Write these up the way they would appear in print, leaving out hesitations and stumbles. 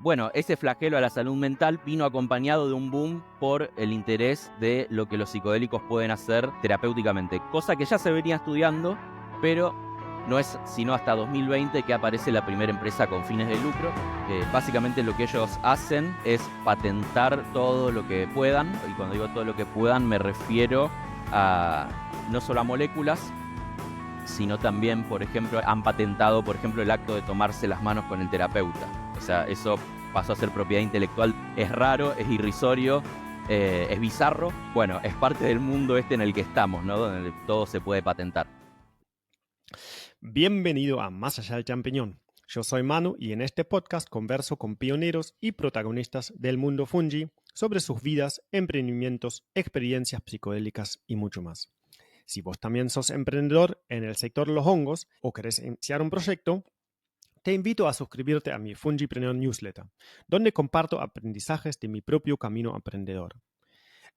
Bueno, ese flagelo a la salud mental vino acompañado de un boom por el interés de lo que los psicodélicos pueden hacer terapéuticamente, cosa que ya se venía estudiando, pero no es sino hasta 2020 que aparece la primera empresa con fines de lucro. Básicamente lo que ellos hacen es patentar todo lo que puedan, y cuando digo todo lo que puedan me refiero a no solo a moléculas, sino también, por ejemplo, han patentado, por ejemplo, el acto de tomarse las manos con el terapeuta. O sea, eso pasó a ser propiedad intelectual. Es raro, es irrisorio, es bizarro. Bueno, es parte del mundo este en el que estamos, ¿no? Donde todo se puede patentar. Bienvenido a Más allá del champiñón. Yo soy Manu y en este podcast converso con pioneros y protagonistas del mundo fungi sobre sus vidas, emprendimientos, experiencias psicodélicas y mucho más. Si vos también sos emprendedor en el sector de los hongos o querés iniciar un proyecto, te invito a suscribirte a mi Fungipreneur Newsletter, donde comparto aprendizajes de mi propio camino emprendedor.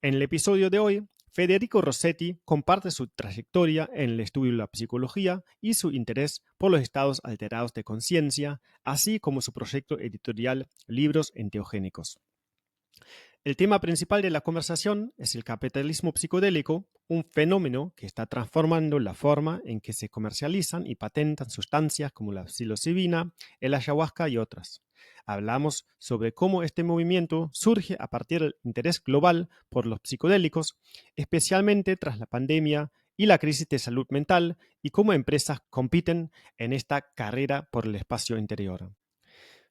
En el episodio de hoy, Federico Rossetti comparte su trayectoria en el estudio de la psicología y su interés por los estados alterados de conciencia, así como su proyecto editorial Libros Enteogénicos. El tema principal de la conversación es el capitalismo psicodélico, un fenómeno que está transformando la forma en que se comercializan y patentan sustancias como la psilocibina, el ayahuasca y otras. Hablamos sobre cómo este movimiento surge a partir del interés global por los psicodélicos, especialmente tras la pandemia y la crisis de salud mental, y cómo empresas compiten en esta carrera por el espacio interior.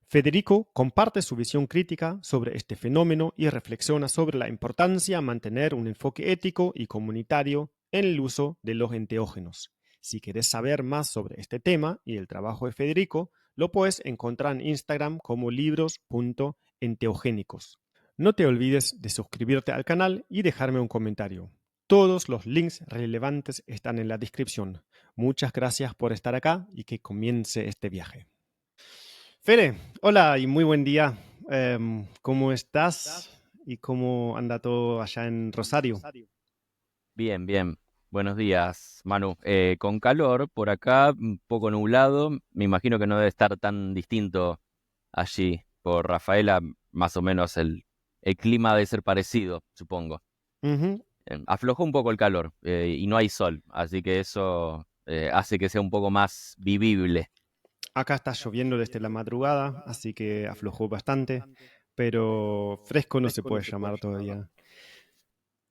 Federico comparte su visión crítica sobre este fenómeno y reflexiona sobre la importancia de mantener un enfoque ético y comunitario en el uso de los enteógenos. Si quieres saber más sobre este tema y el trabajo de Federico, lo puedes encontrar en Instagram como libros.enteogénicos. No te olvides de suscribirte al canal y dejarme un comentario. Todos los links relevantes están en la descripción. Muchas gracias por estar acá y que comience este viaje. Fede, hola y muy buen día. ¿Cómo estás y cómo anda todo allá en Rosario? Bien, bien. Buenos días, Manu. Con calor por acá, un poco nublado. Me imagino que no debe estar tan distinto allí. Por Rafaela, más o menos el clima debe ser parecido, supongo. Ujú. Aflojó un poco el calor y no hay sol, así que eso hace que sea un poco más vivible. Acá está lloviendo desde la madrugada, así que aflojó bastante, pero fresco no se puede llamar todavía.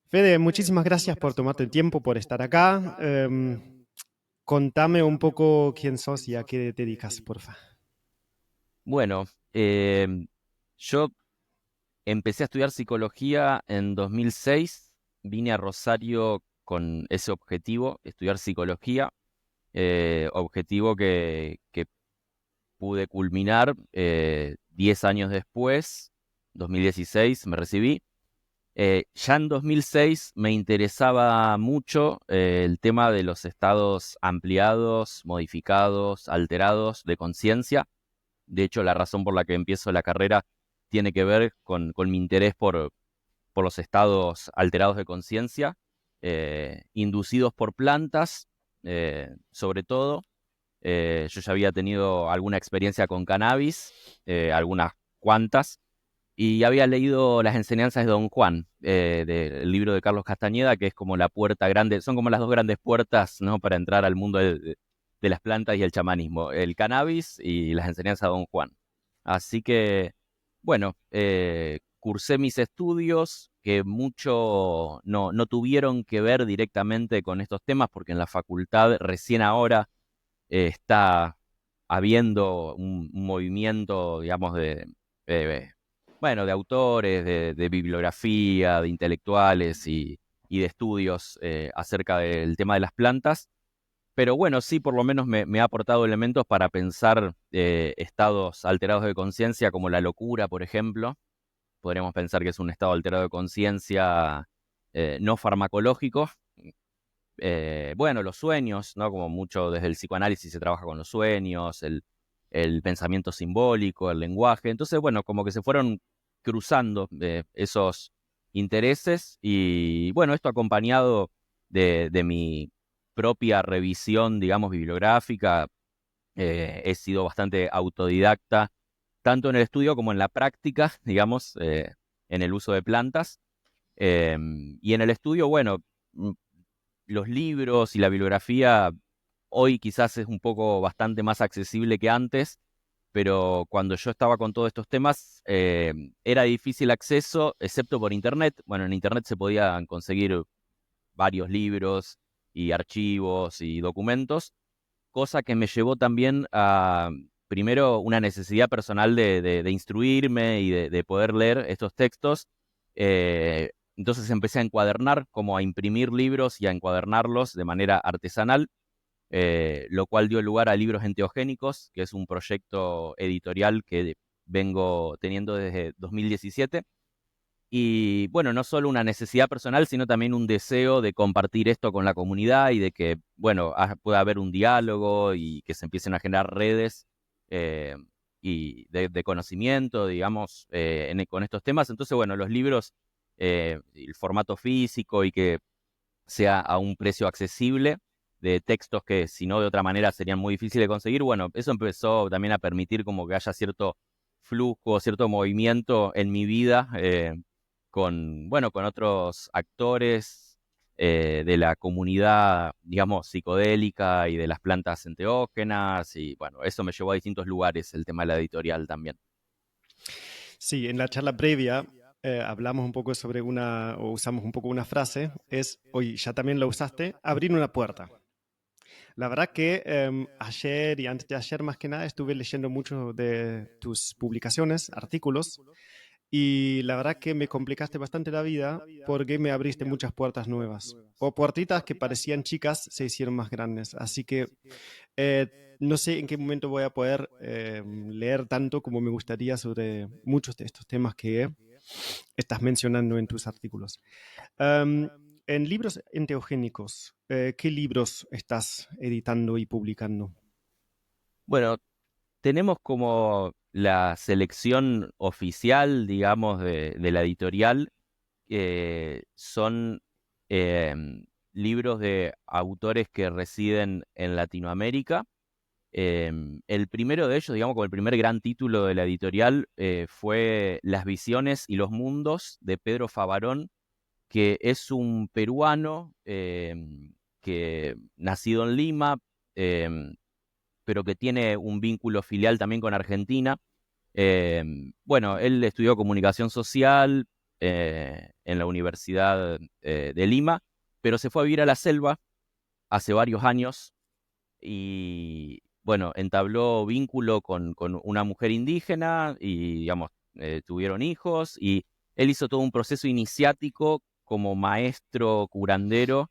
Fede, muchísimas gracias por tomarte el tiempo, por estar acá. Contame un poco quién sos y a qué te dedicas, porfa. Bueno, yo empecé a estudiar psicología en 2006. Vine a Rosario con ese objetivo, estudiar psicología, objetivo que pude culminar 10 años después, 2016 me recibí. Ya en 2006 me interesaba mucho el tema de los estados ampliados, modificados, alterados de conciencia. De hecho, la razón por la que empiezo la carrera tiene que ver con mi interés por los estados alterados de conciencia, inducidos por plantas, sobre todo. Yo ya había tenido alguna experiencia con cannabis, algunas cuantas, y había leído las enseñanzas de Don Juan, del libro de Carlos Castañeda, que es como la puerta grande, son como las dos grandes puertas, ¿no?, para entrar al mundo de las plantas y el chamanismo, el cannabis y las enseñanzas de Don Juan. Así que, bueno, cursé mis estudios que mucho no tuvieron que ver directamente con estos temas, porque en la facultad recién ahora está habiendo un movimiento, digamos, de, bueno, de autores, de bibliografía, de intelectuales y de estudios acerca del tema de las plantas. Pero bueno, sí, por lo menos me ha aportado elementos para pensar estados alterados de conciencia, como la locura, por ejemplo. Podríamos pensar que es un estado alterado de conciencia no farmacológico. Bueno, los sueños, ¿no? Como mucho desde el psicoanálisis se trabaja con los sueños, el pensamiento simbólico, el lenguaje. Entonces, bueno, como que se fueron cruzando esos intereses y, bueno, esto acompañado de mi propia revisión, digamos, bibliográfica. He sido bastante autodidacta tanto en el estudio como en la práctica, digamos, en el uso de plantas. Y en el estudio, bueno, mm, los libros y la bibliografía hoy quizás es un poco bastante más accesible que antes, pero cuando yo estaba con todos estos temas era difícil acceso, excepto por internet. Bueno, en internet se podían conseguir varios libros y archivos y documentos, cosa que me llevó también a, primero, una necesidad personal de instruirme y de poder leer estos textos. Entonces empecé a encuadernar, como a imprimir libros y a encuadernarlos de manera artesanal, lo cual dio lugar a Libros Enteogénicos, que es un proyecto editorial que vengo teniendo desde 2017. Y bueno, no solo una necesidad personal, sino también un deseo de compartir esto con la comunidad y de que, bueno, pueda haber un diálogo y que se empiecen a generar redes eh, y de conocimiento, digamos, con estos temas. Entonces, bueno, los libros, el formato físico y que sea a un precio accesible de textos que si no de otra manera serían muy difíciles de conseguir. Bueno, eso empezó también a permitir como que haya cierto flujo, cierto movimiento en mi vida con, bueno, con otros actores de la comunidad, digamos, psicodélica y de las plantas enteógenas. Y bueno, eso me llevó a distintos lugares, el tema de la editorial también. Sí, en la charla previa hablamos un poco sobre o usamos un poco una frase, hoy ya también la usaste, abrir una puerta. La verdad que ayer y antes de ayer más que nada estuve leyendo mucho de tus publicaciones, artículos, y la verdad que me complicaste bastante la vida porque me abriste muchas puertas nuevas. O puertitas que parecían chicas se hicieron más grandes. Así que no sé en qué momento voy a poder leer tanto como me gustaría sobre muchos de estos temas que estás mencionando en tus artículos. Um, en libros enteogénicos, ¿qué libros estás editando y publicando? Bueno, tenemos como la selección oficial, digamos, de la editorial, son libros de autores que residen en Latinoamérica. El primero de ellos, digamos, como el primer gran título de la editorial, fue Las visiones y los mundos de Pedro Favarón, que es un peruano que nacido en Lima, em, pero que tiene un vínculo filial también con Argentina. Bueno, él estudió comunicación social en la Universidad de Lima, pero se fue a vivir a la selva hace varios años y, bueno, entabló vínculo con una mujer indígena y, digamos, tuvieron hijos y él hizo todo un proceso iniciático como maestro curandero,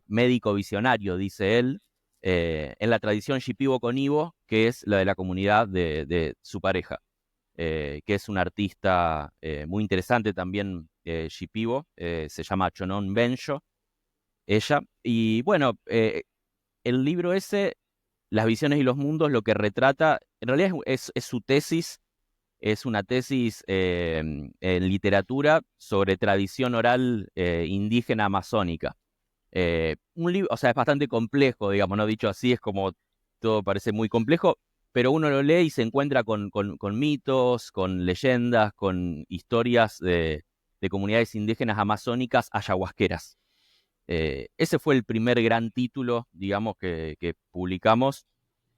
médico visionario, dice él, en la tradición Shipibo-Conibo, que es la de la comunidad de su pareja, que es una artista muy interesante también, Shipibo, se llama Chonon Benjo, ella. Y bueno, el libro ese, Las visiones y los mundos, lo que retrata, en realidad es su tesis, es una tesis en literatura sobre tradición oral indígena amazónica. Un libro, o sea, es bastante complejo, digamos, no dicho así, es como todo parece muy complejo, pero uno lo lee y se encuentra con mitos, con leyendas, con historias de comunidades indígenas amazónicas ayahuasqueras. Ese fue el primer gran título, digamos, que publicamos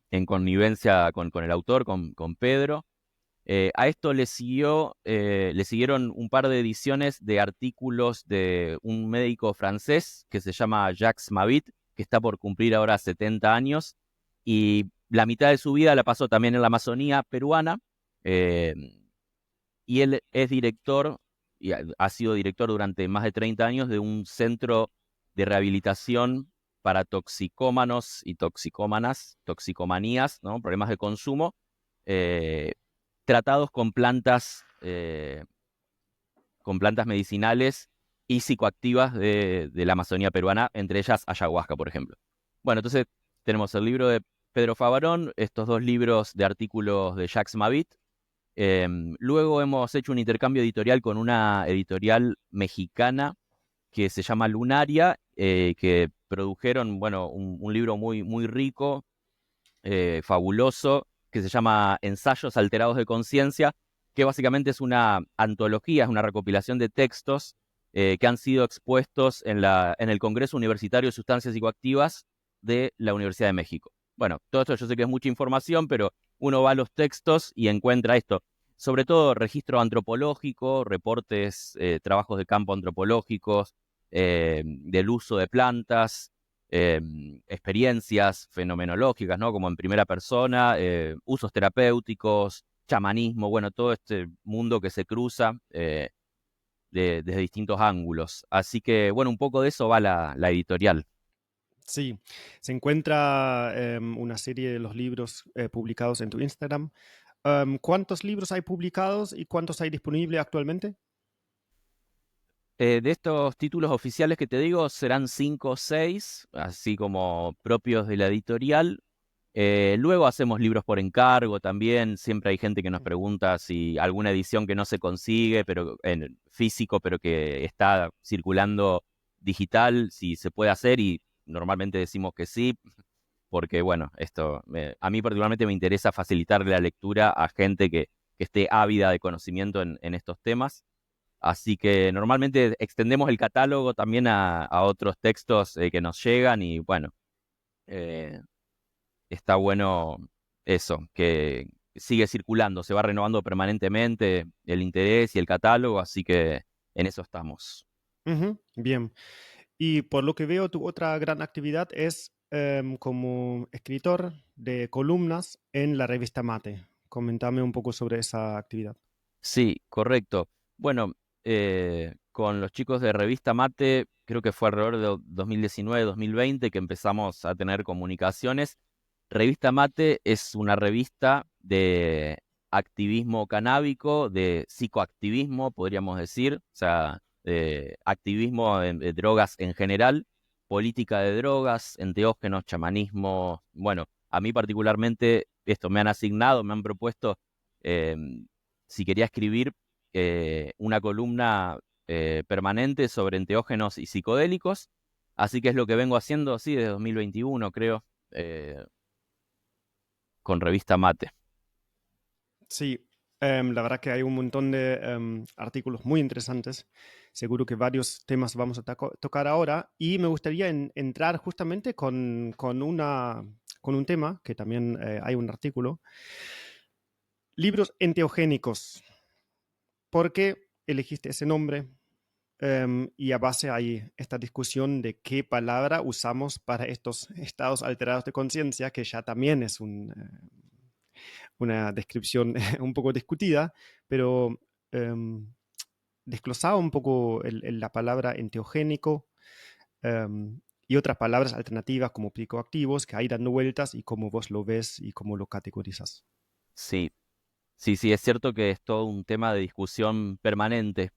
en connivencia con el autor, con Pedro. A esto le siguieron un par de ediciones de artículos de un médico francés que se llama Jacques Mavit, que está por cumplir ahora 70 años, y la mitad de su vida la pasó también en la Amazonía peruana, eh, y él es director, y ha sido director durante más de 30 años de un centro de rehabilitación para toxicómanos y toxicómanas, toxicomanías, ¿no? Problemas de consumo, eh, tratados con plantas medicinales y psicoactivas de la Amazonía peruana, entre ellas ayahuasca, por ejemplo. Bueno, entonces tenemos el libro de Pedro Favarón, estos dos libros de artículos de Jacques Mavit. Luego hemos hecho un intercambio editorial con una editorial mexicana que se llama Lunaria, que produjeron, bueno, un libro muy, muy rico, fabuloso, que se llama Ensayos Alterados de Conciencia, que básicamente es una antología, es una recopilación de textos que han sido expuestos en el Congreso Universitario de Sustancias Psicoactivas de la Universidad de México. Bueno, todo esto yo sé que es mucha información, pero uno va a los textos y encuentra esto, sobre todo registro antropológico, reportes, trabajos de campo antropológicos, del uso de plantas, eh, experiencias fenomenológicas, ¿no? Como en primera persona, usos terapéuticos, chamanismo, bueno, todo este mundo que se cruza desde distintos ángulos. Así que, bueno, un poco de eso va la editorial. Sí, se encuentra una serie de los libros publicados en tu Instagram. ¿Cuántos libros hay publicados y cuántos hay disponibles actualmente? De estos títulos oficiales que te digo, serán 5 o 6, así como propios de la editorial. Luego hacemos libros por encargo también. Siempre hay gente que nos pregunta si alguna edición que no se consigue, pero en físico, pero que está circulando digital, si se puede hacer, y normalmente decimos que sí, porque bueno, a mí particularmente me interesa facilitarle la lectura a gente que esté ávida de conocimiento en estos temas. Así que normalmente extendemos el catálogo también a otros textos que nos llegan y bueno, eh, está bueno eso, que sigue circulando, se va renovando permanentemente el interés y el catálogo, así que en eso estamos. Ujú, bien. Y por lo que veo, tu otra gran actividad es como escritor de columnas en la revista Mate. Coméntame un poco sobre esa actividad. Sí, correcto. Bueno, con los chicos de Revista Mate, creo que fue alrededor de 2019-2020 que empezamos a tener comunicaciones. Revista Mate es una revista de activismo canábico, de psicoactivismo, podríamos decir, o sea, de activismo de drogas en general, política de drogas, enteógenos, chamanismo. Bueno, a mí particularmente esto me han asignado, me han propuesto em, si quería escribir una columna permanente sobre enteógenos y psicodélicos, así que es lo que vengo haciendo, sí, desde 2021, creo, eh, con Revista Mate. Sí, la verdad que hay un montón de artículos muy interesantes. Seguro que varios temas vamos a tocar ahora y me gustaría entrar justamente con un tema, que también hay un artículo, libros enteogénicos. ¿Por qué elegiste ese nombre? Y a base hay esta discusión de qué palabra usamos para estos estados alterados de conciencia, que ya también es una descripción un poco discutida, pero desglosaba un poco la palabra enteogénico y otras palabras alternativas como psicoactivos que hay dando vueltas y cómo vos lo ves y cómo lo categorizas. Sí, sí, sí, es cierto que es todo un tema de discusión permanente,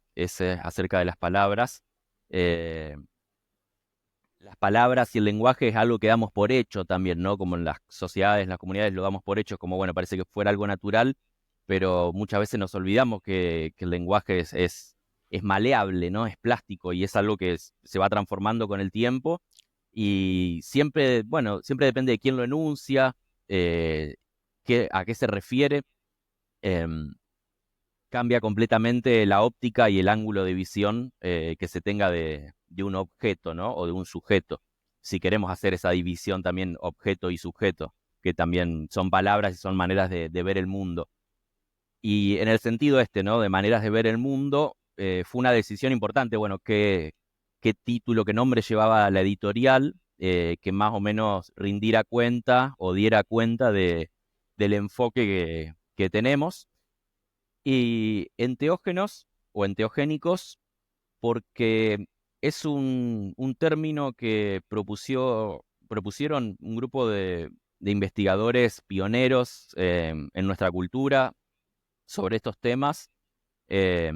acerca de las palabras. Eh, las palabras y el lenguaje es algo que damos por hecho también, ¿no? Como en las sociedades, en las comunidades lo damos por hecho, como bueno, parece que fuera algo natural, pero muchas veces nos olvidamos que el lenguaje es maleable, ¿no? Es plástico y es algo que se va transformando con el tiempo y siempre, bueno, siempre depende de quién lo enuncia, eh, a qué se refiere. em, Cambia completamente la óptica y el ángulo de visión que se tenga de un objeto, ¿no? O de un sujeto. Si queremos hacer esa división también objeto y sujeto, que también son palabras y son maneras de ver el mundo. Y en el sentido este, ¿no? De maneras de ver el mundo, fue una decisión importante, bueno, qué título, qué nombre llevaba la editorial, que más o menos rindiera cuenta o diera cuenta del enfoque que tenemos y enteógenos o enteogénicos, porque es un término que propusieron un grupo de investigadores pioneros en nuestra cultura sobre estos temas. eh,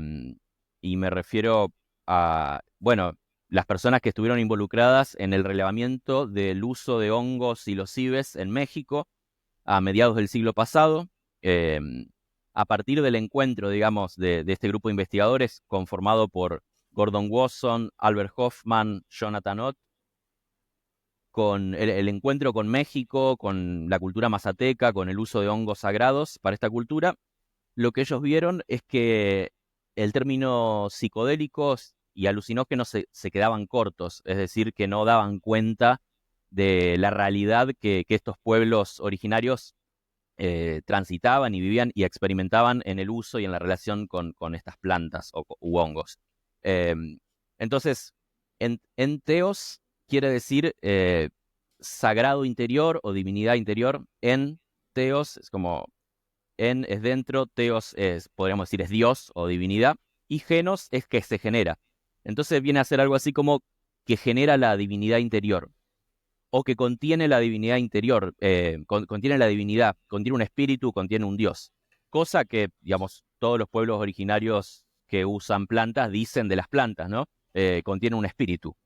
y me refiero a, bueno, las personas que estuvieron involucradas en el relevamiento del uso de hongos psilocibes en México a mediados del siglo pasado, eh, a partir del encuentro, digamos, de este grupo de investigadores conformado por Gordon Wasson, Albert Hoffman, Jonathan Ott, con el encuentro con México, con la cultura mazateca, con el uso de hongos sagrados para esta cultura, lo que ellos vieron es que el término psicodélicos y alucinógenos se quedaban cortos, es decir, que no daban cuenta de la realidad que estos pueblos originarios transitaban y vivían y experimentaban en el uso y en la relación con estas plantas u hongos. Eh, entonces, en teos quiere decir sagrado interior o divinidad interior. En teos es como en es dentro, teos es, podríamos decir, es Dios o divinidad, y genos es que se genera. Entonces viene a ser algo así como que genera la divinidad interior o que contiene la divinidad interior, contiene la divinidad, contiene un espíritu, contiene un Dios. Cosa que, digamos, todos los pueblos originarios que usan plantas dicen de las plantas, ¿no? Contiene un espíritu.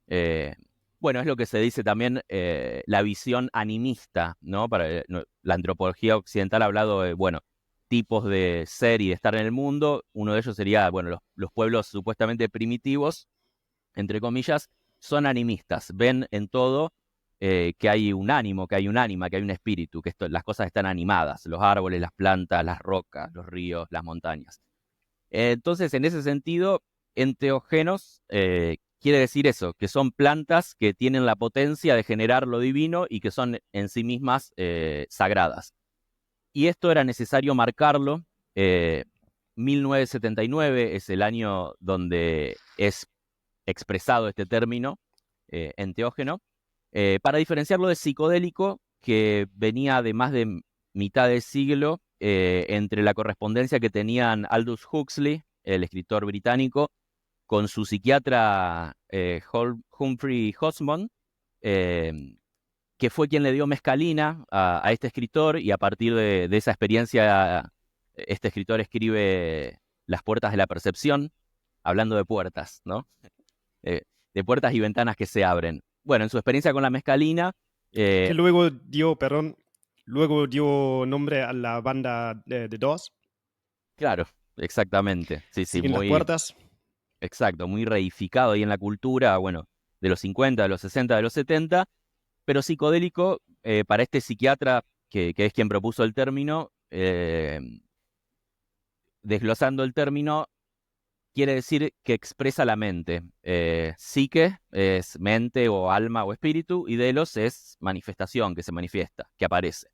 Eh, bueno, es lo que se dice también la visión animista, ¿no? La antropología occidental ha hablado de, bueno, tipos de ser y de estar en el mundo. Uno de ellos sería, bueno, los pueblos supuestamente primitivos, entre comillas, son animistas. Ven en todo que hay un ánimo, que hay un ánima, que hay un espíritu, que las cosas están animadas, los árboles, las plantas, las rocas, los ríos, las montañas. Entonces, en ese sentido, enteógenos quiere decir eso, que son plantas que tienen la potencia de generar lo divino y que son en sí mismas sagradas. Y esto era necesario marcarlo. 1979 es el año donde es expresado este término, enteógeno, para diferenciarlo de psicodélico, que venía de más de mitad de siglo entre la correspondencia que tenían Aldous Huxley, el escritor británico, con su psiquiatra Humphrey Hobsbawm, eh, que fue quien le dio mescalina a este escritor, y a partir de esa experiencia, este escritor escribe Las puertas de la percepción, hablando de puertas, ¿no? Eh, de puertas y ventanas que se abren. Bueno, en su experiencia con la mescalina, Que luego dio, perdón, luego dio nombre a la banda de Doors, claro, exactamente, sí, sí, Siguen las muy puertas. exacto, muy reificado ahí en la cultura, bueno, de los 50, de los 60, de los 70, pero psicodélico para este psiquiatra que es quien propuso el término, desglosando el término, quiere decir que expresa la mente. Psique es mente o alma o espíritu, y delos es manifestación, que se manifiesta, que aparece.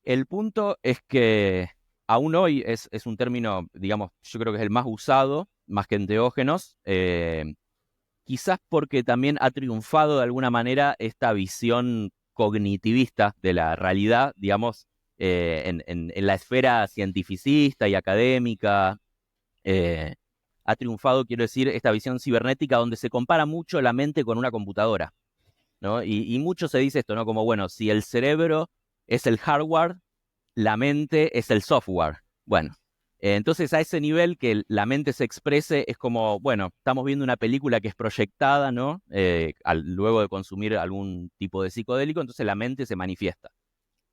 El punto es que aún hoy es un término, digamos, yo creo que es el más usado, más que enteógenos, quizás porque también ha triunfado de alguna manera esta visión cognitivista de la realidad, digamos, en la esfera cientificista y académica. eh, Ha triunfado, quiero decir, esta visión cibernética donde se compara mucho la mente con una computadora, ¿no? Y mucho se dice esto, ¿no? Como, bueno, si el cerebro es el hardware, la mente es el software. Bueno, entonces a ese nivel que la mente se exprese es como, bueno, estamos viendo una película que es proyectada, ¿no? Luego de consumir algún tipo de psicodélico, entonces la mente se manifiesta.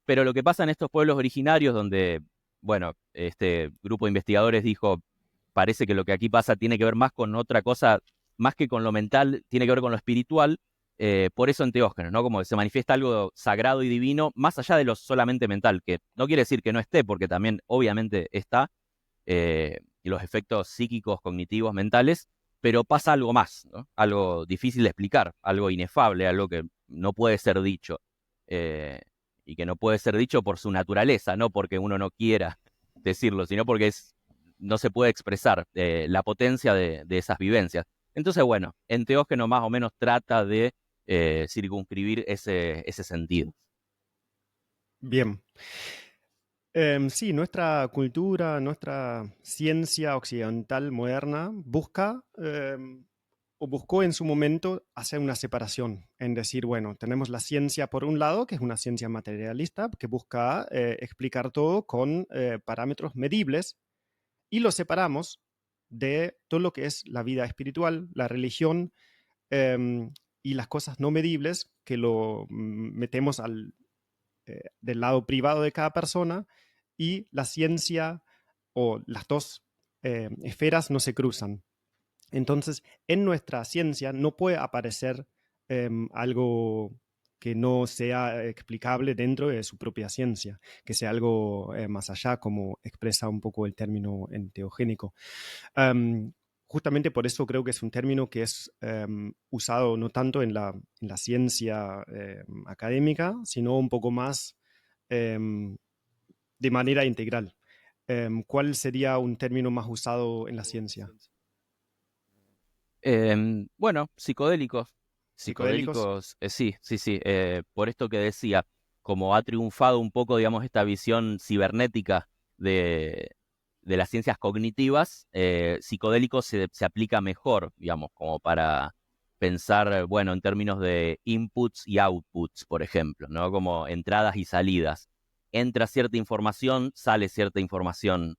Pero lo que pasa en estos pueblos originarios donde, bueno, este grupo de investigadores dijo, parece que lo que aquí pasa tiene que ver más con otra cosa, más que con lo mental, tiene que ver con lo espiritual, por eso enteógenos, ¿no? Como que se manifiesta algo sagrado y divino, más allá de lo solamente mental, que no quiere decir que no esté, porque también obviamente está, y los efectos psíquicos, cognitivos, mentales, pero pasa algo más, ¿no? Algo difícil de explicar, algo inefable, algo que no puede ser dicho, eh, y que no puede ser dicho por su naturaleza, no porque uno no quiera decirlo, sino porque no se puede expresar la potencia de esas vivencias. Entonces, bueno, Enteógeno más o menos trata de circunscribir ese sentido. Bien. Sí, nuestra cultura, nuestra ciencia occidental moderna busca o buscó en su momento hacer una separación, en decir, bueno, tenemos la ciencia por un lado, que es una ciencia materialista, que busca explicar todo con parámetros medibles, y lo separamos de todo lo que es la vida espiritual, la religión y las cosas no medibles, que lo metemos del lado privado de cada persona, y la ciencia o las dos esferas no se cruzan. Entonces, en nuestra ciencia no puede aparecer algo que no sea explicable dentro de su propia ciencia, que sea algo más allá, como expresa un poco el término enteogénico. Um, Justamente por eso creo que es un término que es usado no tanto en la ciencia académica, sino un poco más de manera integral. ¿Cuál sería un término más usado en la ciencia? Bueno, psicodélicos. ¿Psicodélicos? Psicodélicos, sí, sí, sí. Por esto que decía, como ha triunfado un poco, digamos, esta visión cibernética de las ciencias cognitivas, psicodélicos se aplica mejor, digamos, como para pensar, bueno, en términos de inputs y outputs, por ejemplo, ¿no? Como entradas y salidas. Entra cierta información, sale cierta información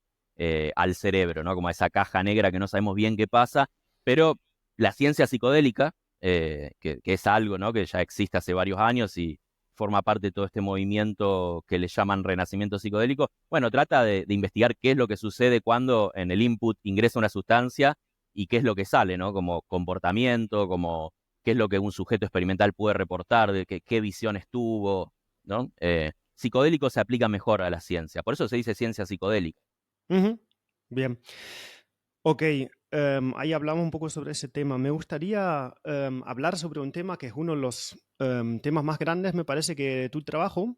al cerebro, ¿no? Como esa caja negra que no sabemos bien qué pasa, pero la ciencia psicodélica, que es algo, ¿no? Que ya existe hace varios años y forma parte de todo este movimiento que le llaman renacimiento psicodélico, bueno, trata de investigar qué es lo que sucede cuando en el input ingresa una sustancia y qué es lo que sale, ¿no? Como comportamiento, como qué es lo que un sujeto experimental puede reportar, de qué visiones tuvo, ¿no? Psicodélico se aplica mejor a la ciencia, por eso se dice ciencia psicodélica. Ujú. Bien. Ok, ahí hablamos un poco sobre ese tema. Me gustaría hablar sobre un tema que es uno de los temas más grandes, me parece, que de tu trabajo,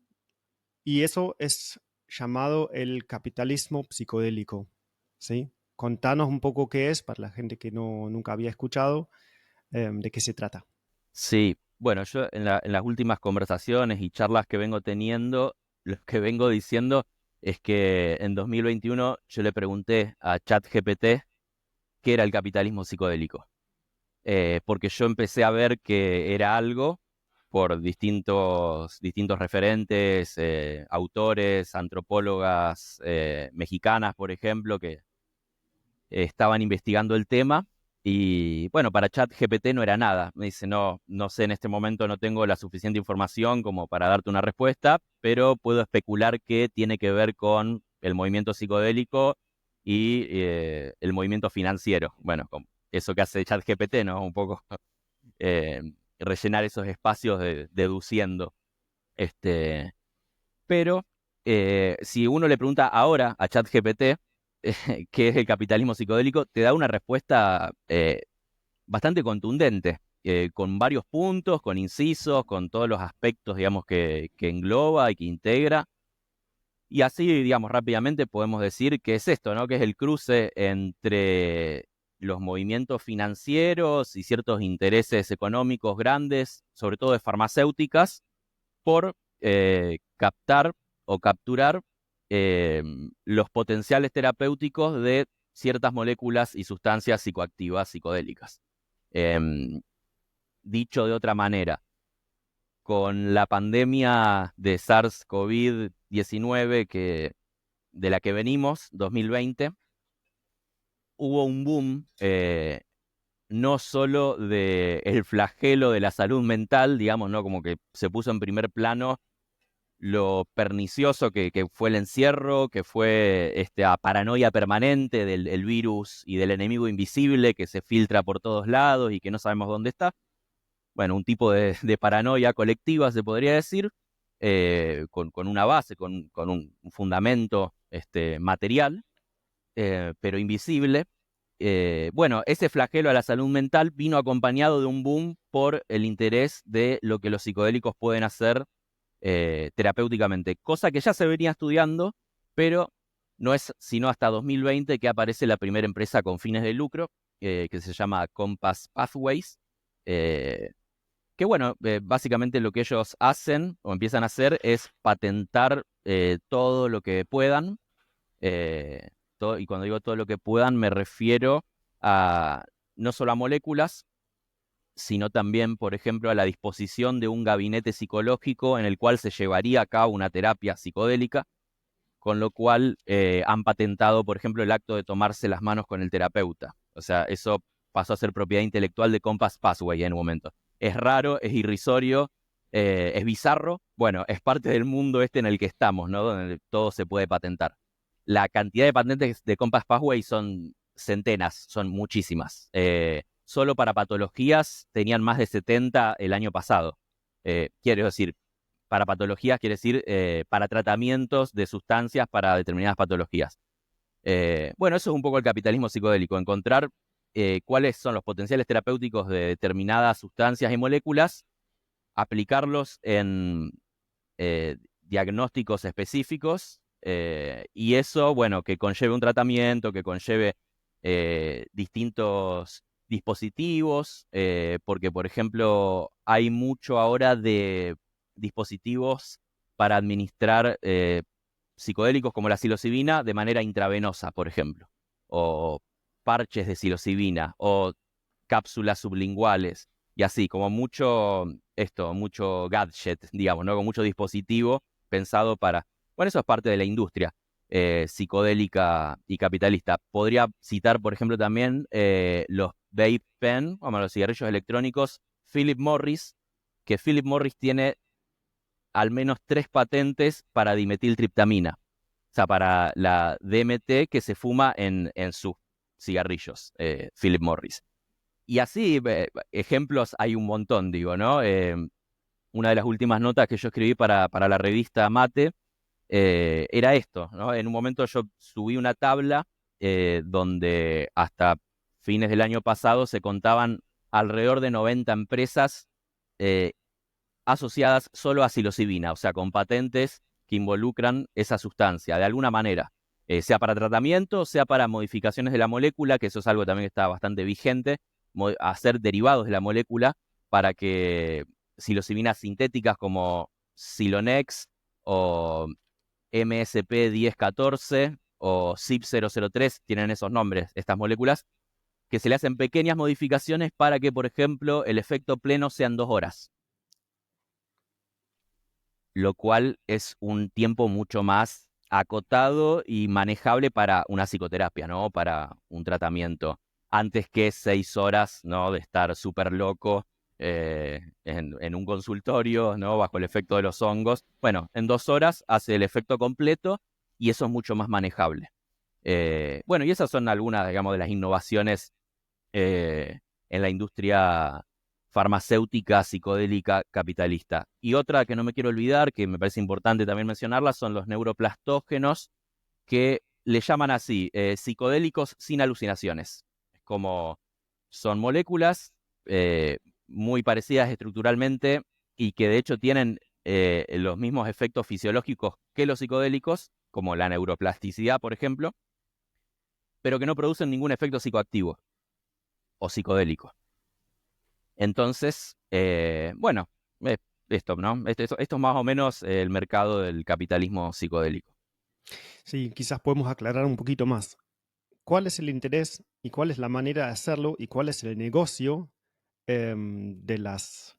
y eso es llamado el capitalismo psicodélico. ¿Sí? Contanos un poco qué es, para la gente que no, nunca había escuchado, de qué se trata. Sí, bueno, yo en las últimas conversaciones y charlas que vengo teniendo, lo que vengo diciendo es que en 2021 yo le pregunté a ChatGPT qué era el capitalismo psicodélico. Porque yo empecé a ver que era algo por distintos referentes, autores, antropólogas mexicanas, por ejemplo, que estaban investigando el tema y bueno, para ChatGPT no era nada. Me dice, no, no sé, en este momento no tengo la suficiente información como para darte una respuesta, pero puedo especular que tiene que ver con el movimiento psicodélico y el movimiento financiero. Bueno, como eso que hace ChatGPT, ¿no? Un poco eh, rellenar esos espacios deduciendo. Este, pero si uno le pregunta ahora a ChatGPT qué es el capitalismo psicodélico, te da una respuesta bastante contundente, con varios puntos, con incisos, con todos los aspectos, digamos, que engloba y que integra. Y así, digamos, rápidamente podemos decir que es esto, ¿no? Que es el cruce entre los movimientos financieros y ciertos intereses económicos grandes, sobre todo de farmacéuticas, por captar o capturar eh, los potenciales terapéuticos de ciertas moléculas y sustancias psicoactivas psicodélicas. Em, Dicho de otra manera, con la pandemia de SARS-CoV-19 de la que venimos, 2020, hubo un boom no solo del flagelo de la salud mental, digamos, ¿no? Como que se puso en primer plano lo pernicioso que fue el encierro, que fue esta paranoia permanente del el virus y del enemigo invisible que se filtra por todos lados y que no sabemos dónde está. Bueno, un tipo de paranoia colectiva, se podría decir, con una base, con un fundamento material, pero invisible. Bueno, ese flagelo a la salud mental vino acompañado de un boom por el interés de lo que los psicodélicos pueden hacer terapéuticamente, cosa que ya se venía estudiando, pero no es sino hasta 2020 que aparece la primera empresa con fines de lucro, que se llama Compass Pathways, eh, que bueno, básicamente lo que ellos hacen o empiezan a hacer es patentar todo lo que puedan, y cuando digo todo lo que puedan me refiero a no solo a moléculas, sino también, por ejemplo, a la disposición de un gabinete psicológico en el cual se llevaría a cabo una terapia psicodélica, con lo cual han patentado, por ejemplo, el acto de tomarse las manos con el terapeuta. O sea, eso pasó a ser propiedad intelectual de Compass Pathway en un momento. Es raro, es irrisorio, es bizarro. Bueno, es parte del mundo este en el que estamos, ¿no? Donde todo se puede patentar. La cantidad de patentes de Compass Pathway son centenas, son muchísimas. solo para patologías tenían más de 70 el año pasado. Quiero decir, para patologías quiere decir para tratamientos de sustancias para determinadas patologías. Bueno, eso es un poco el capitalismo psicodélico, encontrar cuáles son los potenciales terapéuticos de determinadas sustancias y moléculas, aplicarlos en diagnósticos específicos, y eso, bueno, que conlleve un tratamiento, que conlleve distintos dispositivos, porque, por ejemplo, hay mucho ahora de dispositivos para administrar psicodélicos como la psilocibina de manera intravenosa, por ejemplo, o parches de psilocibina, o cápsulas sublinguales, y así, como mucho gadget, digamos, ¿no? Con mucho dispositivo pensado para... Bueno, eso es parte de la industria psicodélica y capitalista. Podría citar, por ejemplo, también los vape pen, como los cigarrillos electrónicos, Philip Morris, que Philip Morris tiene al menos 3 patentes para dimetiltriptamina, o sea, para la DMT que se fuma en sus cigarrillos, Philip Morris. Y así, ejemplos hay un montón, digo, ¿no? Una de las últimas notas que yo escribí para la revista Mate era esto, ¿no? En un momento yo subí una tabla donde hasta fines del año pasado se contaban alrededor de 90 empresas eh, asociadas solo a psilocibina, o sea, con patentes que involucran esa sustancia de alguna manera, sea para tratamiento, sea para modificaciones de la molécula, que eso es algo también que está bastante vigente, hacer derivados de la molécula para que psilocibinas sintéticas como Silonex o MSP 1014 o CYP003, tienen esos nombres, estas moléculas, que se le hacen pequeñas modificaciones para que, por ejemplo, el efecto pleno sean 2 horas, lo cual es un tiempo mucho más acotado y manejable para una psicoterapia, ¿no? Para un tratamiento, antes que 6 horas, ¿no? De estar súper loco en un consultorio, ¿no? Bajo el efecto de los hongos. Bueno, en 2 horas hace el efecto completo y eso es mucho más manejable. Bueno, y esas son algunas, digamos, de las innovaciones en la industria farmacéutica, psicodélica, capitalista. Y otra que no me quiero olvidar, que me parece importante también mencionarla, son los neuroplastógenos, que le llaman así, psicodélicos sin alucinaciones. Es como son moléculas muy parecidas estructuralmente y que de hecho tienen los mismos efectos fisiológicos que los psicodélicos, como la neuroplasticidad, por ejemplo, pero que no producen ningún efecto psicoactivo o psicodélico. Entonces, bueno, esto, ¿no? Esto es más o menos el mercado del capitalismo psicodélico. Sí, quizás podemos aclarar un poquito más. ¿Cuál es el interés y cuál es la manera de hacerlo y cuál es el negocio de las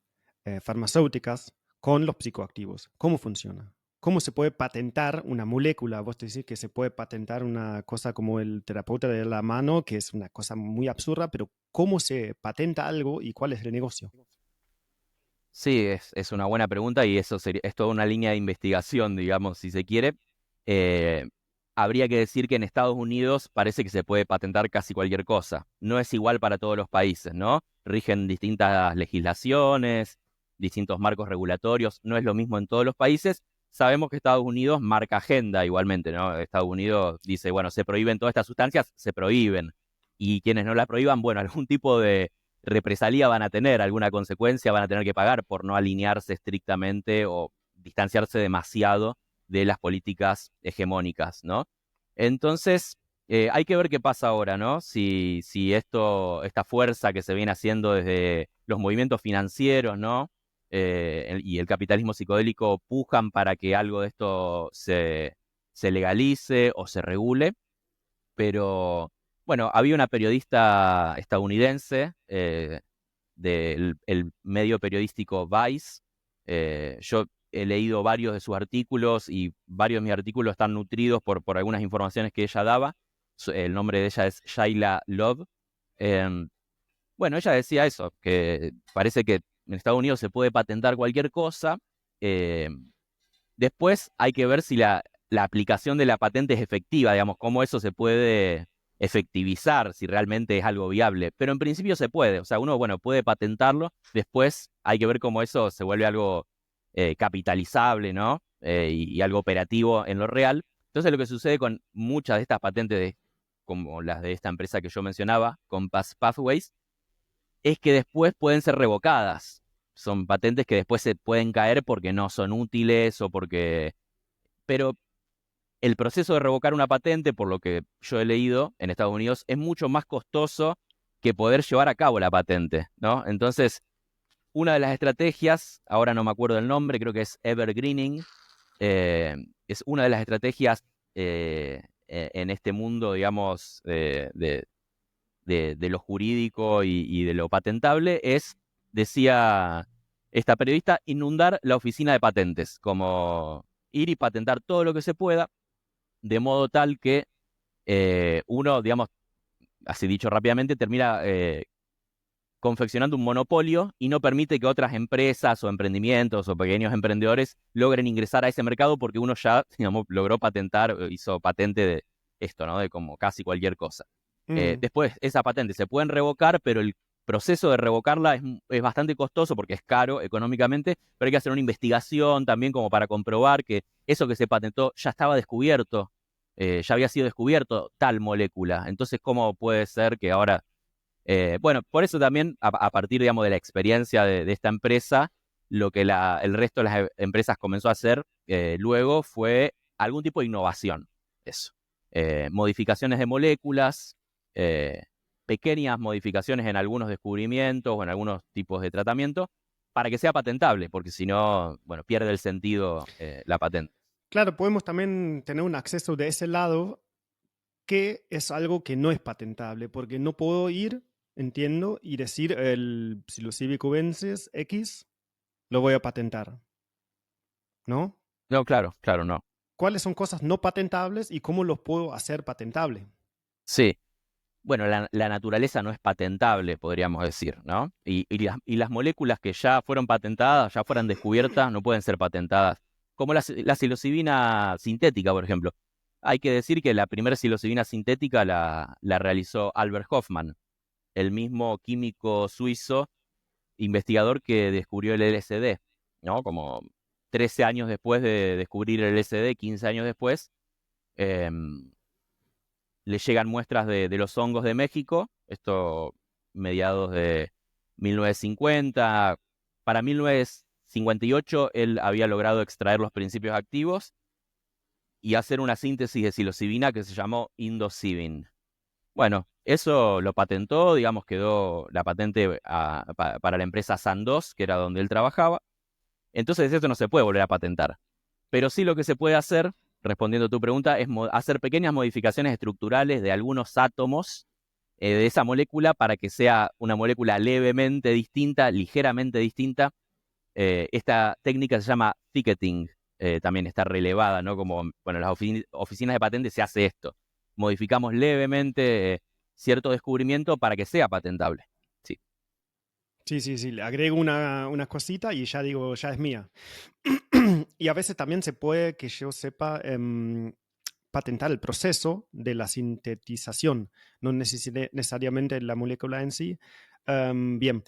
farmacéuticas con los psicoactivos? ¿Cómo funciona? ¿Cómo se puede patentar una molécula? Vos te decís que se puede patentar una cosa como el terapeuta de la mano, que es una cosa muy absurda, pero ¿cómo se patenta algo y cuál es el negocio? Sí, es una buena pregunta y eso es toda una línea de investigación, digamos, si se quiere. Eh, Habría que decir que en Estados Unidos parece que se puede patentar casi cualquier cosa. No es igual para todos los países, ¿no? Rigen distintas legislaciones, distintos marcos regulatorios, no es lo mismo en todos los países. Sabemos que Estados Unidos marca agenda igualmente, ¿no? Estados Unidos dice, bueno, se prohíben todas estas sustancias, se prohíben. Y quienes no las prohíban, bueno, algún tipo de represalia van a tener, alguna consecuencia van a tener que pagar por no alinearse estrictamente o distanciarse demasiado de las políticas hegemónicas, ¿no? Entonces, hay que ver qué pasa ahora, ¿no? Si esta fuerza que se viene haciendo desde los movimientos financieros, ¿no? Y el capitalismo psicodélico pujan para que algo de esto se legalice o se regule, pero bueno, había una periodista estadounidense del el medio periodístico Vice. Yo he leído varios de sus artículos y varios de mis artículos están nutridos por algunas informaciones que ella daba. El nombre de ella es Shaila Love. Em, bueno, ella decía eso, que parece que en Estados Unidos se puede patentar cualquier cosa. Después hay que ver si la aplicación de la patente es efectiva, digamos, cómo eso se puede efectivizar si realmente es algo viable, pero en principio se puede, o sea, uno, bueno, puede patentarlo, después hay que ver cómo eso se vuelve algo capitalizable, ¿no? Y algo operativo en lo real. Entonces lo que sucede con muchas de estas patentes, como las de esta empresa que yo mencionaba, Compass Pathways, es que después pueden ser revocadas. Son patentes que después se pueden caer porque no son útiles o porque... Pero el proceso de revocar una patente, por lo que yo he leído en Estados Unidos, es mucho más costoso que poder llevar a cabo la patente, ¿no? Entonces, una de las estrategias, ahora no me acuerdo el nombre, creo que es evergreening, es una de las estrategias en este mundo, digamos, de lo jurídico y de lo patentable, decía esta periodista, inundar la oficina de patentes, como ir y patentar todo lo que se pueda, de modo tal que uno, digamos, así dicho rápidamente, termina confeccionando un monopolio y no permite que otras empresas o emprendimientos o pequeños emprendedores logren ingresar a ese mercado porque uno ya, digamos, logró patentar, hizo patente de esto, ¿no? De como casi cualquier cosa. Mm. Después, esa patente se pueden revocar, pero el proceso de revocarla es bastante costoso porque es caro económicamente, pero hay que hacer una investigación también como para comprobar que eso que se patentó ya estaba descubierto, ya había sido descubierto tal molécula. Entonces, ¿cómo puede ser que ahora bueno, por eso también, a partir, digamos, de la experiencia de esta empresa, lo que el resto de las empresas comenzó a hacer luego fue algún tipo de innovación. Eso. Modificaciones de moléculas, eh, pequeñas modificaciones en algunos descubrimientos o en algunos tipos de tratamiento, para que sea patentable, porque si no, bueno, pierde el sentido la patente. Claro, podemos también tener un acceso de ese lado que es algo que no es patentable, porque no puedo ir, entiendo, y decir el psilocybin cubensis X lo voy a patentar, ¿no? No, claro, claro, no. ¿Cuáles son cosas no patentables y cómo los puedo hacer patentable? Sí. Bueno, la naturaleza no es patentable, podríamos decir, ¿no? Y las moléculas que ya fueron patentadas, ya fueron descubiertas, no pueden ser patentadas. Como la psilocibina sintética, por ejemplo. Hay que decir que la primera psilocibina sintética la realizó Albert Hoffman, el mismo químico suizo investigador que descubrió el LSD, ¿no? Como 13 años después de descubrir el LSD, 15 años después, em, le llegan muestras de los hongos de México, esto mediados de 1950. Para 1958 él había logrado extraer los principios activos y hacer una síntesis de psilocibina que se llamó indocibin. Bueno, eso lo patentó, digamos, quedó la patente para la empresa Sandoz, que era donde él trabajaba. Entonces esto no se puede volver a patentar. Pero sí lo que se puede hacer, respondiendo a tu pregunta, es hacer pequeñas modificaciones estructurales de algunos átomos de esa molécula para que sea una molécula levemente distinta, ligeramente distinta. Esta técnica se llama ticketing, también está relevada, ¿no? Como, bueno, en las oficinas de patentes se hace esto. Modificamos levemente cierto descubrimiento para que sea patentable. Sí. Sí, sí, sí, le agrego una cosita y ya digo, ya es mía. Y a veces también se puede, que yo sepa, patentar el proceso de la sintetización, no necesariamente la molécula en sí. Bien.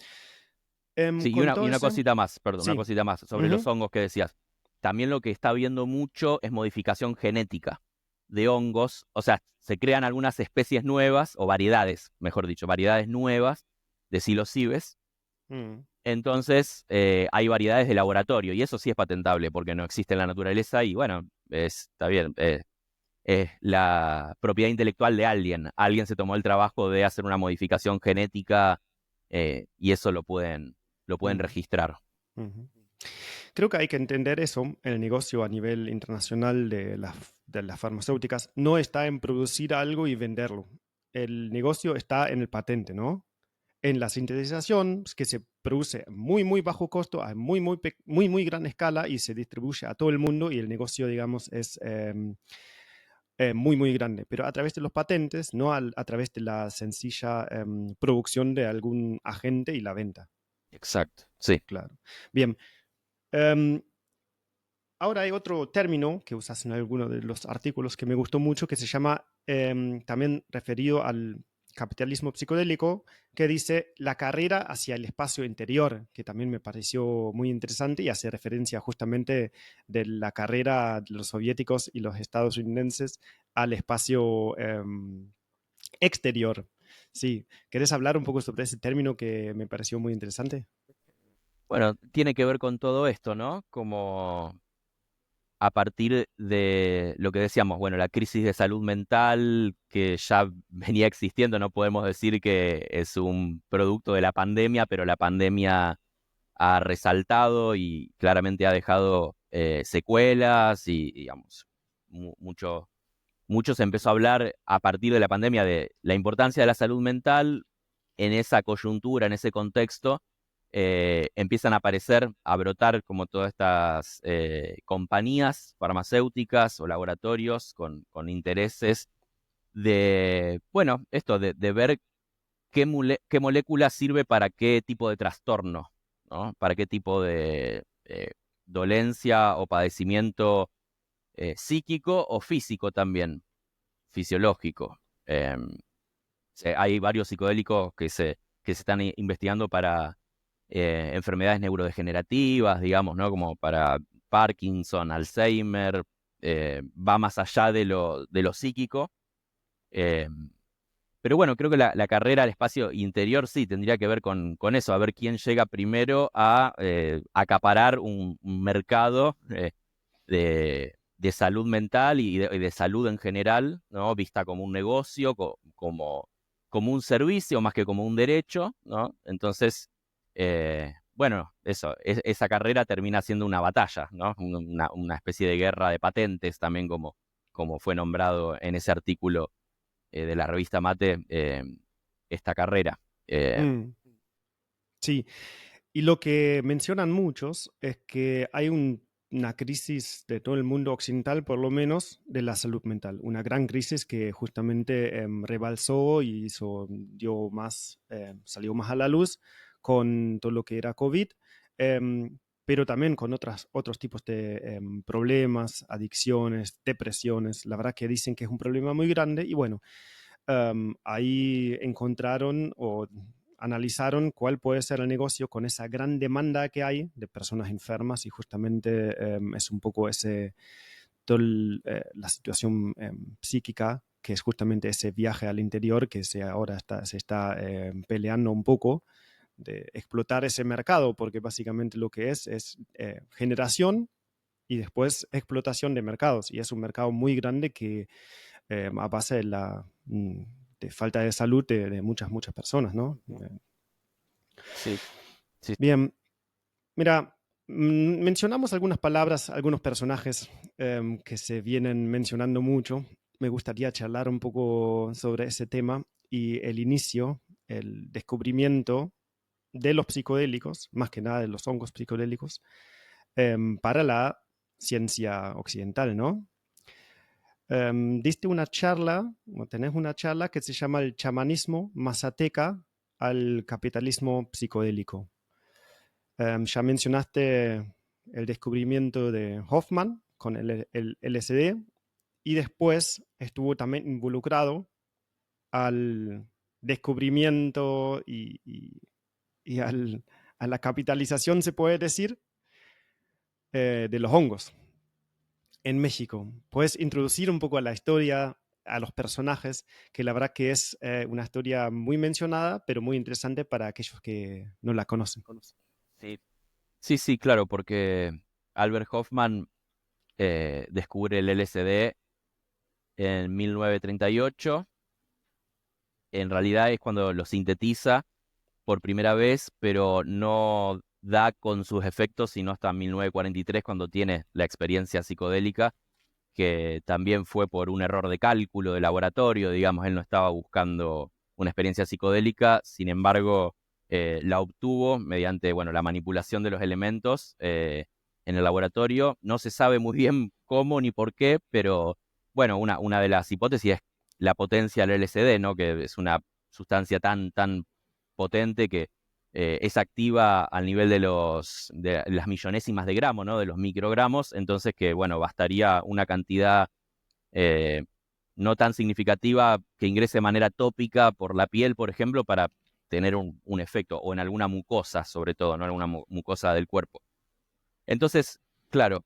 Sí, y Con todo una ese... cosita más, perdón, una Sí. cosita más sobre los Ujú. hongos que decías. También lo que está habiendo mucho es modificación genética de hongos, o sea, se crean algunas especies nuevas, o variedades, mejor dicho, variedades nuevas de psilocibes. Mm. Entonces, hay variedades de laboratorio, y eso sí es patentable, porque no existe en la naturaleza, y bueno, está bien, es la propiedad intelectual de alguien. Alguien se tomó el trabajo de hacer una modificación genética, y eso lo pueden Mm. registrar. Ujú. Creo que hay que entender eso. El negocio a nivel internacional de las farmacéuticas no está en producir algo y venderlo. El negocio está en el patente, ¿no? En la sintetización, que se produce a muy, muy bajo costo, a muy, muy, muy, muy gran escala y se distribuye a todo el mundo y el negocio, digamos, es muy, muy grande. Pero a través de los patentes, no a través de la sencilla producción de algún agente y la venta. Exacto, sí. Claro. Bien. em, Ahora hay otro término que usas en alguno de los artículos que me gustó mucho que se llama también referido al capitalismo psicodélico, que dice la carrera hacia el espacio interior, que también me pareció muy interesante y hace referencia justamente de la carrera de los soviéticos y los estadounidenses al espacio exterior. Sí, ¿querés hablar un poco sobre ese término que me pareció muy interesante? Bueno, tiene que ver con todo esto, ¿no? Como a partir de lo que decíamos, bueno, la crisis de salud mental que ya venía existiendo, no podemos decir que es un producto de la pandemia, pero la pandemia ha resaltado y claramente ha dejado secuelas y, digamos, mucho, mucho se empezó a hablar a partir de la pandemia de la importancia de la salud mental en esa coyuntura, en ese contexto. Empiezan a aparecer, a brotar como todas estas compañías farmacéuticas o laboratorios con intereses de, bueno, esto de ver qué molécula sirve para qué tipo de trastorno, ¿no? Para qué tipo de dolencia o padecimiento psíquico o físico también, fisiológico. Hay varios psicodélicos que se están investigando para enfermedades neurodegenerativas, digamos, ¿no? Como para Parkinson, Alzheimer, va más allá de lo psíquico. eh, pero bueno, creo que la carrera al espacio interior sí tendría que ver con eso, a ver quién llega primero a acaparar un mercado de salud mental y de salud en general, ¿no? Vista como un negocio, como un servicio más que como un derecho, ¿no? Entonces, bueno, eso, esa carrera termina siendo una batalla, ¿no? Una especie de guerra de patentes también como fue nombrado en ese artículo de la revista Mate, esta carrera. Eh, Mm, sí, y lo que mencionan muchos es que hay una crisis de todo el mundo occidental, por lo menos, de la salud mental. Una gran crisis que justamente rebalsó y salió más a la luz con todo lo que era COVID, pero también con otros tipos de problemas, adicciones, depresiones. La verdad que dicen que es un problema muy grande y bueno, ahí encontraron o analizaron cuál puede ser el negocio con esa gran demanda que hay de personas enfermas y justamente es un poco la situación psíquica, que es justamente ese viaje al interior que ahora se está peleando un poco de explotar ese mercado, porque básicamente lo que es generación y después explotación de mercados. Y es un mercado muy grande que a base de falta de salud de muchas personas, ¿no? sí, sí, Bien, mira, mencionamos algunas palabras, algunos personajes que se vienen mencionando mucho. Me gustaría charlar un poco sobre ese tema y el inicio, el descubrimiento de los psicodélicos, más que nada de los hongos psicodélicos, para la ciencia occidental, ¿no? Diste una charla, o tenés una charla que se llama el chamanismo mazateca al capitalismo psicodélico. Ya mencionaste el descubrimiento de Hoffman con el LSD y después estuvo también involucrado al descubrimiento y a la capitalización, se puede decir, de los hongos en México. Puedes introducir un poco a la historia, a los personajes, que la verdad que es una historia muy mencionada, pero muy interesante para aquellos que no la conocen. sí. Sí, sí, claro, porque Albert Hoffman descubre el LSD en 1938. En realidad es cuando lo sintetiza por primera vez, pero no da con sus efectos sino hasta 1943, cuando tiene la experiencia psicodélica, que también fue por un error de cálculo de laboratorio. Digamos, él no estaba buscando una experiencia psicodélica, sin embargo, la obtuvo mediante, bueno, la manipulación de los elementos en el laboratorio. No se sabe muy bien cómo ni por qué, pero bueno, una de las hipótesis es la potencia del LSD, ¿no? Que es una sustancia tan, tan potente que es activa al nivel de las millonésimas de gramo, ¿no? De los microgramos. Entonces que, bueno, bastaría una cantidad eh, no tan significativa que ingrese de manera tópica por la piel, por ejemplo, para tener un efecto, o en alguna mucosa sobre todo, no alguna mucosa del cuerpo. Entonces, claro,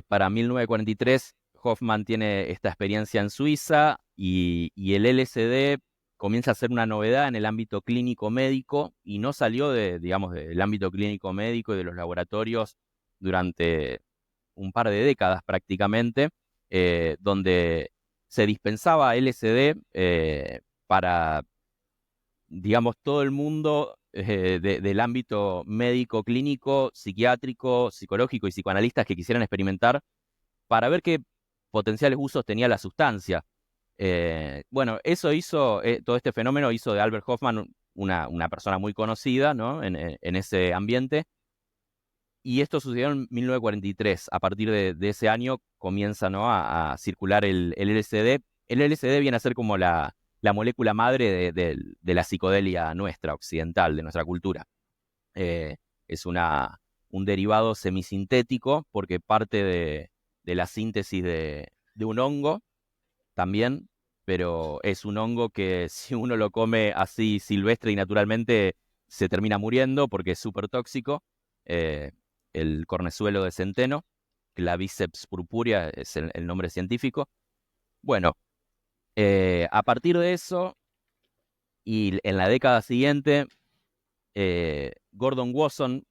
para 1943 Hoffman tiene esta experiencia en Suiza y el LSD comienza a ser una novedad en el ámbito clínico médico y no salió digamos, del ámbito clínico médico y de los laboratorios durante un par de décadas prácticamente, donde se dispensaba LSD para, digamos, todo el mundo del ámbito médico, clínico, psiquiátrico, psicológico y psicoanalistas que quisieran experimentar para ver qué potenciales usos tenía la sustancia. Bueno, eso hizo, todo este fenómeno hizo de Albert Hoffman una persona muy conocida, ¿no? En ese ambiente. Y esto sucedió en 1943. A partir de ese año comienza, ¿no?, a circular el LSD. El LSD viene a ser como la molécula madre de la psicodelia nuestra, occidental, de nuestra cultura. Eh, es un derivado semisintético porque parte de la síntesis de un hongo también, pero es un hongo que si uno lo come así silvestre y naturalmente se termina muriendo porque es súper tóxico. Eh, el cornezuelo de centeno, Claviceps purpurea es el nombre científico. Bueno, a partir de eso y en la década siguiente, Gordon Wasson,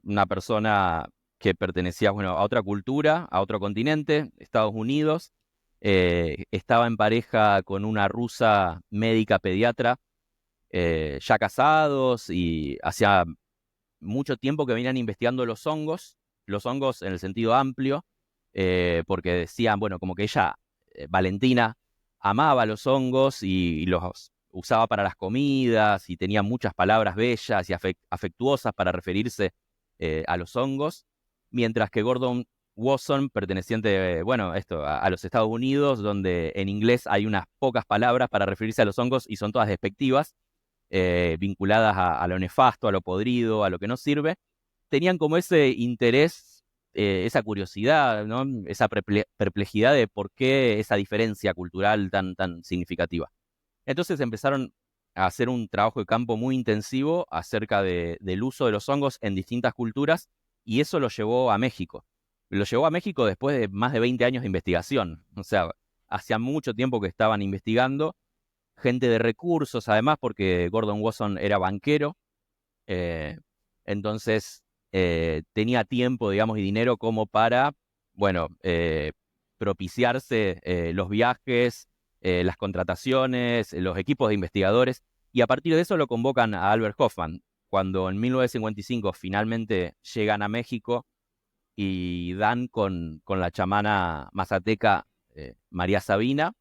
una persona que pertenecía, bueno, a otra cultura, a otro continente, Estados Unidos, estaba en pareja con una rusa médica pediatra, ya casados y hacía mucho tiempo que venían investigando los hongos en el sentido amplio, porque decían, bueno, como que ella, Valentina, amaba los hongos y los usaba para las comidas y tenía muchas palabras bellas y afectuosas para referirse a los hongos, mientras que Gordon Wasson, perteneciente, bueno, a los Estados Unidos, donde en inglés hay unas pocas palabras para referirse a los hongos y son todas despectivas, vinculadas a lo nefasto, a lo podrido, a lo que no sirve, tenían como ese interés, esa curiosidad, ¿no?, esa perplejidad de por qué esa diferencia cultural tan significativa. Entonces empezaron a hacer un trabajo de campo muy intensivo acerca del uso de los hongos en distintas culturas y eso lo llevó a México. Lo llevó a México después de más de 20 años de investigación. O sea, hacía mucho tiempo que estaban investigando, gente de recursos, además, porque Gordon Wasson era banquero, eh, entonces tenía tiempo, digamos, y dinero como para, bueno, propiciarse los viajes, las contrataciones, los equipos de investigadores, y a partir de eso lo convocan a Albert Hoffman. Cuando en 1955 finalmente llegan a México y dan con la chamana mazateca María Sabina,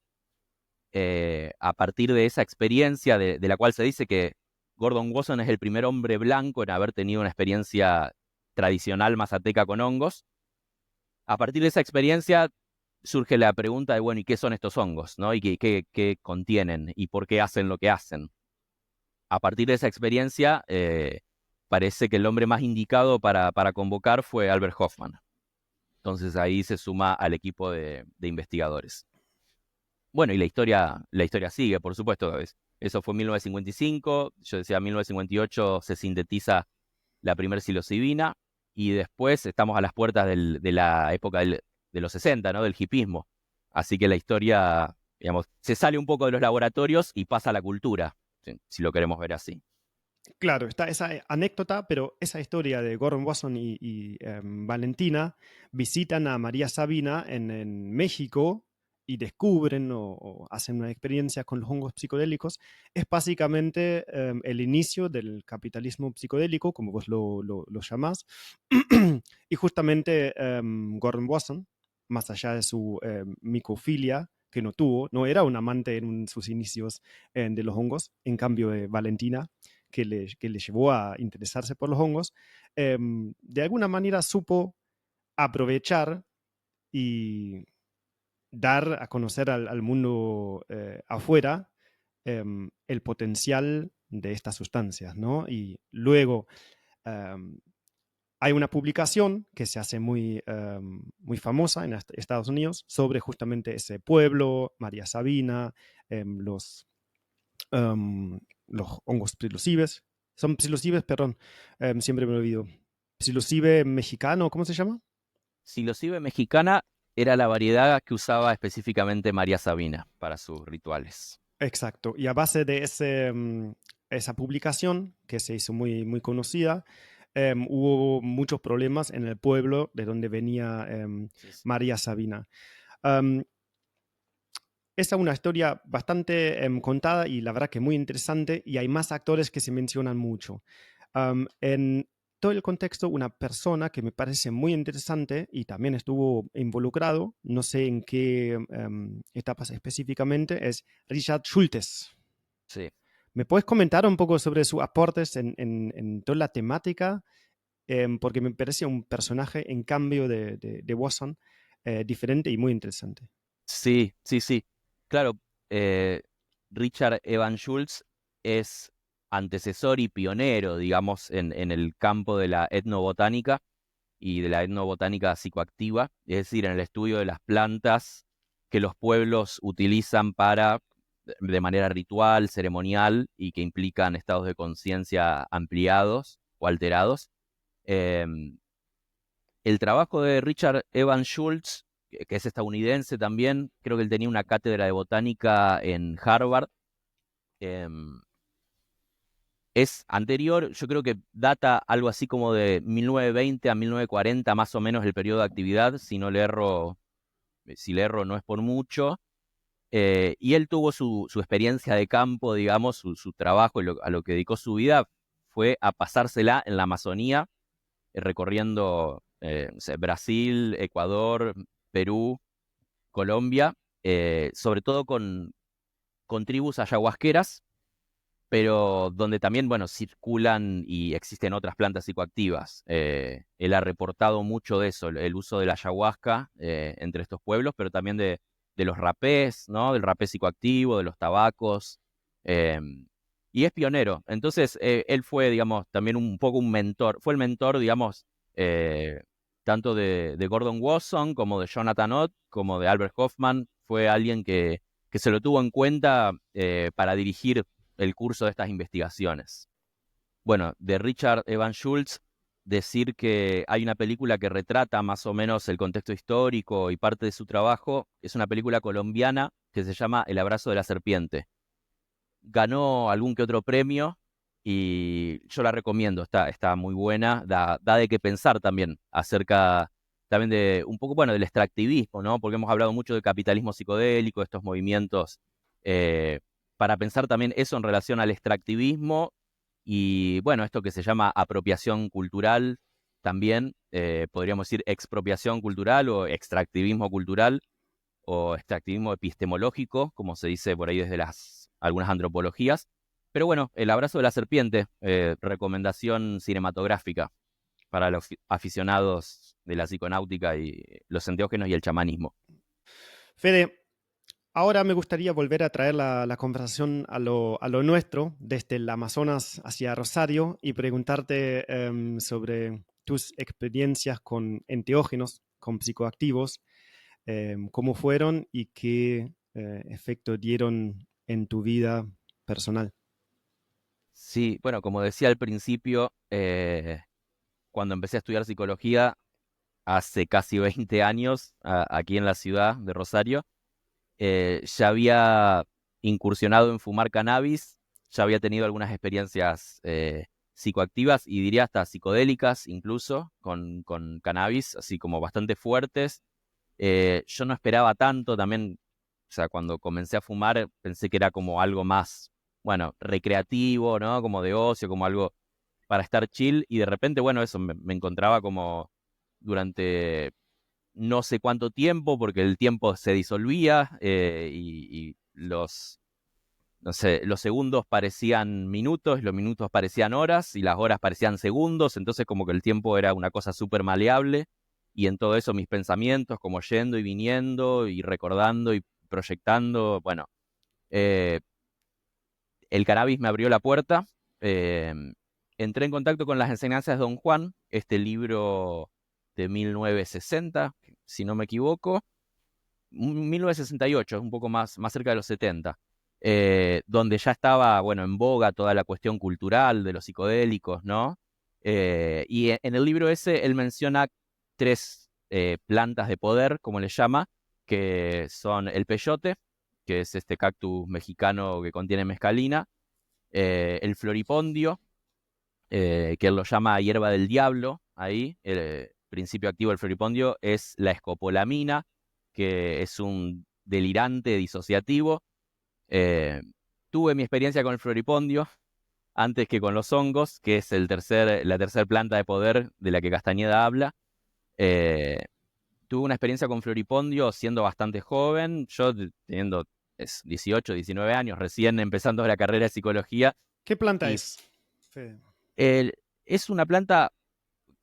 a partir de esa experiencia de la cual se dice que Gordon Wasson es el primer hombre blanco en haber tenido una experiencia tradicional mazateca con hongos. A partir de esa experiencia surge la pregunta de, bueno, ¿y qué son estos hongos, ¿no? ¿Y qué contienen? ¿Y por qué hacen lo que hacen? A partir de esa experiencia, parece que el hombre más indicado para convocar fue Albert Hoffman. Entonces ahí se suma al equipo de investigadores. Bueno, y la historia sigue, por supuesto. Eso fue en 1955, yo decía 1958 se sintetiza la primera psilocibina, y después estamos a las puertas de la época de los 60, ¿no?, del hipismo. Así que la historia, digamos, se sale un poco de los laboratorios y pasa a la cultura, si lo queremos ver así. Claro, está esa anécdota, pero esa historia de Gordon Wasson y Valentina visitan a María Sabina en México y descubren o hacen una experiencia con los hongos psicodélicos, es básicamente el inicio del capitalismo psicodélico, como vos lo llamás. Y justamente Gordon Wasson, más allá de su micofilia, que no tuvo, no era un amante en sus inicios de los hongos, en cambio Valentina, que le llevó a interesarse por los hongos, de alguna manera supo aprovechar y dar a conocer al mundo afuera el potencial de estas sustancias, ¿no? Y luego hay una publicación que se hace muy famosa en Estados Unidos sobre justamente ese pueblo, María Sabina, los, los hongos psilocibes. Son psilocibes, perdón, siempre me olvido. Psilocibe mexicano, ¿cómo se llama? Psilocibe mexicana era la variedad que usaba específicamente María Sabina para sus rituales. Exacto. Y a base de esa publicación, que se hizo muy conocida, hubo muchos problemas en el pueblo de donde venía Sí, sí. María Sabina. Em, Esa es una historia bastante contada y la verdad que muy interesante, y hay más actores que se mencionan mucho. En todo el contexto, una persona que me parece muy interesante y también estuvo involucrado, no sé en qué etapas específicamente, es Richard Schultes. Sí. ¿Me puedes comentar un poco sobre sus aportes en toda la temática? Porque me parece un personaje en cambio de Watson, diferente y muy interesante. Sí, sí, sí. Claro, eh, Richard Evan Schultz es antecesor y pionero, digamos, en el campo de la etnobotánica y de la etnobotánica psicoactiva, es decir, en el estudio de las plantas que los pueblos utilizan para, de manera ritual, ceremonial y que implican estados de conciencia ampliados o alterados. Em, el trabajo de Richard Evan Schultz, que es estadounidense también, creo que él tenía una cátedra de botánica en Harvard, em, es anterior, yo creo que data algo así como de 1920 a 1940, más o menos el periodo de actividad, si le erro no es por mucho. Y él tuvo su experiencia de campo, digamos, su trabajo y a lo que dedicó su vida fue a pasársela en la Amazonía, recorriendo no sé, Brasil, Ecuador, Perú, Colombia, sobre todo con tribus ayahuasqueras, pero donde también, bueno, circulan y existen otras plantas psicoactivas. Él ha reportado mucho de eso, el uso de la ayahuasca entre estos pueblos, pero también de los rapés, ¿no? Del rapé psicoactivo, de los tabacos, eh, y es pionero. Entonces, él fue, digamos, también un poco un mentor, fue el mentor, digamos, eh, tanto de Gordon Wasson como de Jonathan Ott, como de Albert Hoffman, fue alguien que se lo tuvo en cuenta para dirigir el curso de estas investigaciones. Bueno, de Richard Evan Schultz, decir que hay una película que retrata más o menos el contexto histórico y parte de su trabajo, es una película colombiana que se llama El abrazo de la serpiente. Ganó algún que otro premio y yo la recomiendo, está muy buena, da de qué pensar también acerca también de un poco, bueno, del extractivismo, ¿no? Porque hemos hablado mucho de capitalismo psicodélico, estos movimientos, eh, para pensar también eso en relación al extractivismo y, bueno, esto que se llama apropiación cultural, también podríamos decir expropiación cultural o extractivismo cultural o extractivismo epistemológico, como se dice por ahí desde algunas antropologías. Pero bueno, El abrazo de la serpiente, recomendación cinematográfica para los aficionados de la psiconáutica y los enteógenos y el chamanismo. Fede, ahora me gustaría volver a traer la conversación a lo nuestro, desde el Amazonas hacia Rosario, y preguntarte sobre tus experiencias con enteógenos, con psicoactivos, cómo fueron y qué efecto dieron en tu vida personal. Sí, bueno, como decía al principio, cuando empecé a estudiar psicología, hace casi 20 años, aquí en la ciudad de Rosario, ya había incursionado en fumar cannabis, ya había tenido algunas experiencias psicoactivas y diría hasta psicodélicas incluso con cannabis, así como bastante fuertes. Yo no esperaba tanto también, o sea, cuando comencé a fumar pensé que era como algo más, bueno, recreativo, ¿no? Como de ocio, como algo para estar chill y de repente, bueno, eso me encontraba como durante no sé cuánto tiempo, porque el tiempo se disolvía y no sé, los segundos parecían minutos, los minutos parecían horas y las horas parecían segundos, entonces como que el tiempo era una cosa súper maleable y en todo eso mis pensamientos como yendo y viniendo y recordando y proyectando, bueno, eh, el cannabis me abrió la puerta, eh, entré en contacto con las enseñanzas de Don Juan, este libro de 1960, si no me equivoco, 1968, un poco más cerca de los 70, donde ya estaba, bueno, en boga toda la cuestión cultural de los psicodélicos, ¿no? Y en el libro ese él menciona tres plantas de poder, como le llama, que son el peyote, que es este cactus mexicano que contiene mescalina, el floripondio, que él lo llama hierba del diablo, ahí, el principio activo del floripondio es la escopolamina, que es un delirante disociativo. Eh, Tuve mi experiencia con el floripondio antes que con los hongos, que es la tercera planta de poder de la que Castañeda habla. Eh, Tuve una experiencia con floripondio siendo bastante joven, yo teniendo 18, 19 años, recién empezando la carrera de psicología, ¿Qué planta y es, Fede? es una planta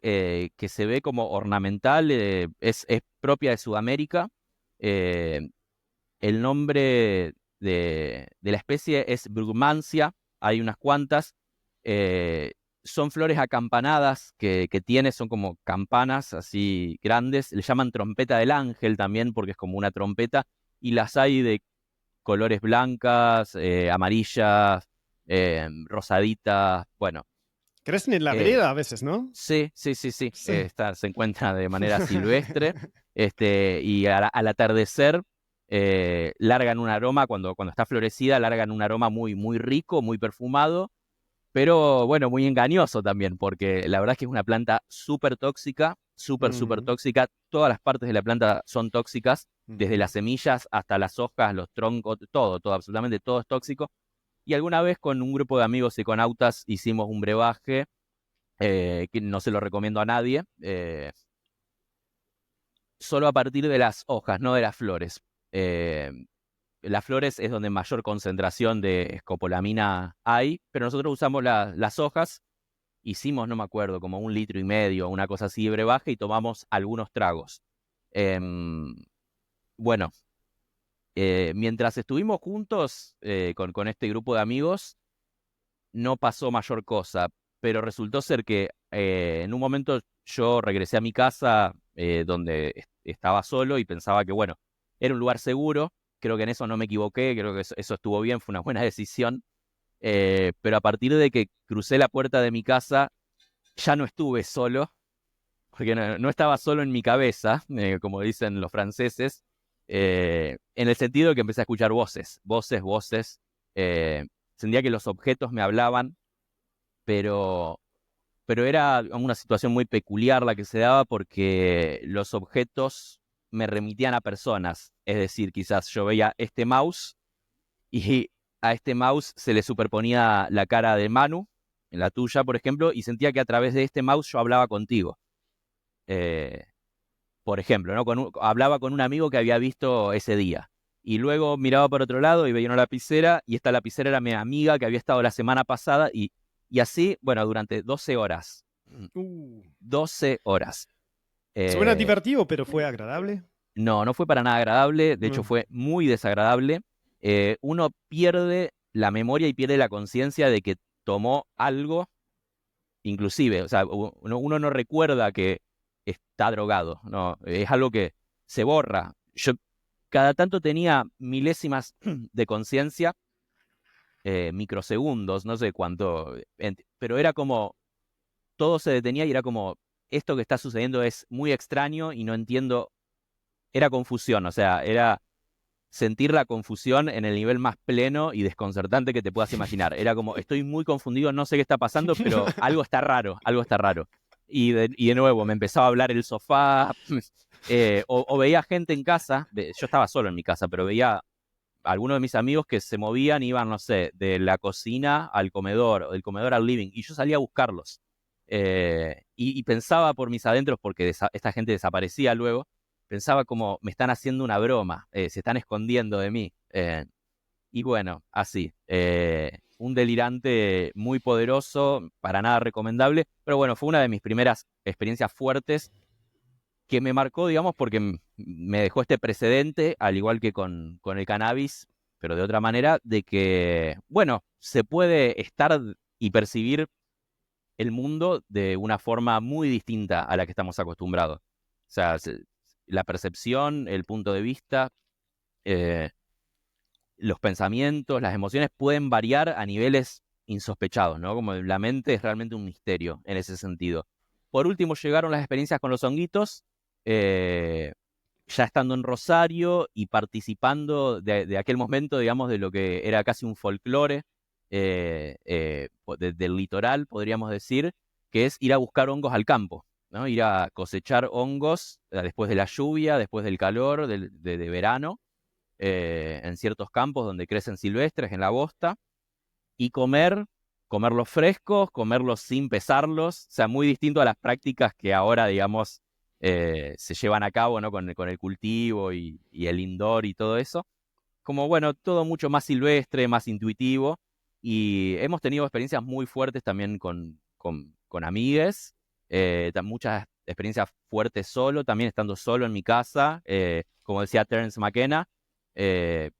que se ve como ornamental, es propia de Sudamérica. Eh, el nombre de la especie es Brugmansia, hay unas cuantas. eh, Son flores acampanadas que tiene, son como campanas así grandes. Le llaman trompeta del ángel también porque es como una trompeta. Y las hay de colores blancas, amarillas, rosaditas. Bueno, Crecen en la eh, vereda a veces, ¿no? sí, sí, sí, sí. Sí. Se encuentra de manera silvestre. Y al atardecer largan un aroma, cuando está florecida, largan un aroma muy, muy rico, muy perfumado, pero bueno, muy engañoso también, porque la verdad es que es una planta súper tóxica, súper, súper Mm, tóxica. Todas las partes de la planta son tóxicas, desde ujú. las semillas hasta las hojas, los troncos, todo, absolutamente todo es tóxico. Y alguna vez con un grupo de amigos psiconautas hicimos un brebaje que no se lo recomiendo a nadie, solo a partir de las hojas, no de las flores. Eh, las flores es donde mayor concentración de escopolamina hay, pero nosotros usamos las hojas, hicimos, no me acuerdo, como 1,5 litros, una cosa así de brebaje, y tomamos algunos tragos. Em, bueno, mientras estuvimos juntos con este grupo de amigos, no pasó mayor cosa, pero resultó ser que en un momento yo regresé a mi casa donde estaba solo y pensaba que, bueno, era un lugar seguro. Creo que en eso no me equivoqué, creo que eso estuvo bien, fue una buena decisión. Pero a partir de que crucé la puerta de mi casa, ya no estuve solo, porque no estaba solo en mi cabeza, como dicen los franceses, en el sentido de que empecé a escuchar voces, voces, voces. eh, Sentía que los objetos me hablaban, pero, pero era una situación muy peculiar la que se daba porque los objetos me remitían a personas. Es decir, quizás yo veía este mouse y a este mouse se le superponía la cara de Manu, en la tuya, por ejemplo, y sentía que a través de este mouse yo hablaba contigo. Eh, por ejemplo, ¿no? Hablaba con un amigo que había visto ese día. Y luego miraba por otro lado y veía una lapicera, y esta lapicera era mi amiga que había estado la semana pasada, y así, bueno, durante 12 horas. Uh, 12 horas. Suena Eh, divertido, pero fue agradable. no, no fue para nada agradable, de hecho Mm, fue muy desagradable. Uno pierde la memoria y pierde la conciencia de que tomó algo, inclusive, o sea, uno no recuerda que está drogado, no, es algo que se borra. Yo cada tanto tenía milésimas de conciencia, microsegundos, no sé cuánto, pero era como, todo se detenía y era como, esto que está sucediendo es muy extraño y no entiendo, era confusión, o sea, era sentir la confusión en el nivel más pleno y desconcertante que te puedas imaginar. Era como, estoy muy confundido, no sé qué está pasando, pero algo está raro, algo está raro. Y de nuevo, me empezaba a hablar el sofá, o veía gente en casa, yo estaba solo en mi casa, pero veía a algunos de mis amigos que se movían, iban, no sé, de la cocina al comedor, o del comedor al living, y yo salía a buscarlos. Y pensaba por mis adentros, porque esta gente desaparecía luego, pensaba como me están haciendo una broma, se están escondiendo de mí. Y bueno, así. Un delirante muy poderoso, para nada recomendable, pero bueno, fue una de mis primeras experiencias fuertes que me marcó, digamos, porque me dejó este precedente, al igual que con el cannabis, pero de otra manera, de que, bueno, se puede estar y percibir el mundo de una forma muy distinta a la que estamos acostumbrados. O sea, la percepción, el punto de vista, eh, los pensamientos, las emociones pueden variar a niveles insospechados, ¿no? Como la mente es realmente un misterio en ese sentido. Por último, llegaron las experiencias con los honguitos, eh, ya estando en Rosario y participando de aquel momento, digamos, de lo que era casi un folclore del litoral, podríamos decir, que es ir a buscar hongos al campo, ¿no? Ir a cosechar hongos después de la lluvia, después del calor, de verano, en ciertos campos donde crecen silvestres, en la bosta, y comerlos frescos, comerlos sin pesarlos, o sea, muy distinto a las prácticas que ahora, digamos, se llevan a cabo, ¿no? Con el cultivo y el indoor y todo eso. Como, bueno, todo mucho más silvestre, más intuitivo, y hemos tenido experiencias muy fuertes también con amigues, muchas experiencias fuertes solo, también estando solo en mi casa, como decía Terence McKenna, eh,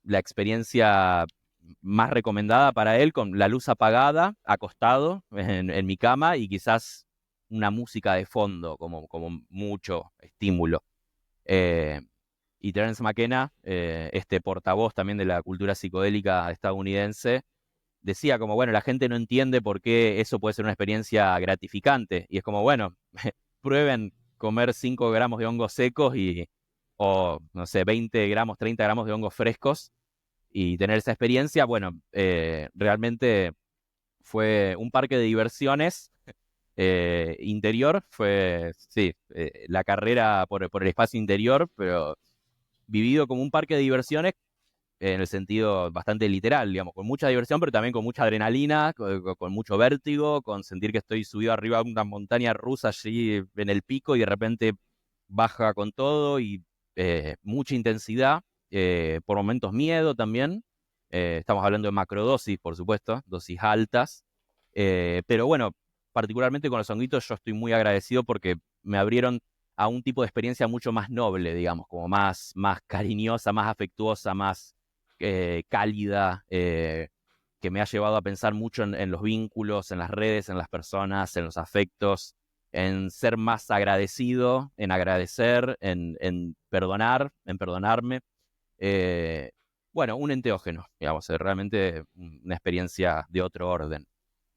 la experiencia más recomendada para él con la luz apagada, acostado en mi cama y quizás una música de fondo, como mucho estímulo. Eh, y Terence McKenna, este portavoz también de la cultura psicodélica estadounidense, decía como, bueno, la gente no entiende por qué eso puede ser una experiencia gratificante. Y es como, bueno, prueben comer 5 gramos de hongos secos o, no sé, 20 gramos, 30 gramos de hongos frescos y tener esa experiencia. Bueno, realmente fue un parque de diversiones interior, fue, sí, la carrera por el espacio interior, pero vivido como un parque de diversiones en el sentido bastante literal, digamos, con mucha diversión, pero también con mucha adrenalina, con mucho vértigo, con sentir que estoy subido arriba de una montaña rusa allí en el pico y de repente baja con todo y mucha intensidad, por momentos miedo también. Estamos hablando de macrodosis, por supuesto, dosis altas. Pero bueno, particularmente con los honguitos yo estoy muy agradecido porque me abrieron a un tipo de experiencia mucho más noble, digamos, como más cariñosa, más afectuosa, más cálida, que me ha llevado a pensar mucho en los vínculos, en las redes, en las personas, en los afectos, en ser más agradecido, en agradecer, en perdonar, en perdonarme. Eh, bueno, un enteógeno, digamos, realmente una experiencia de otro orden.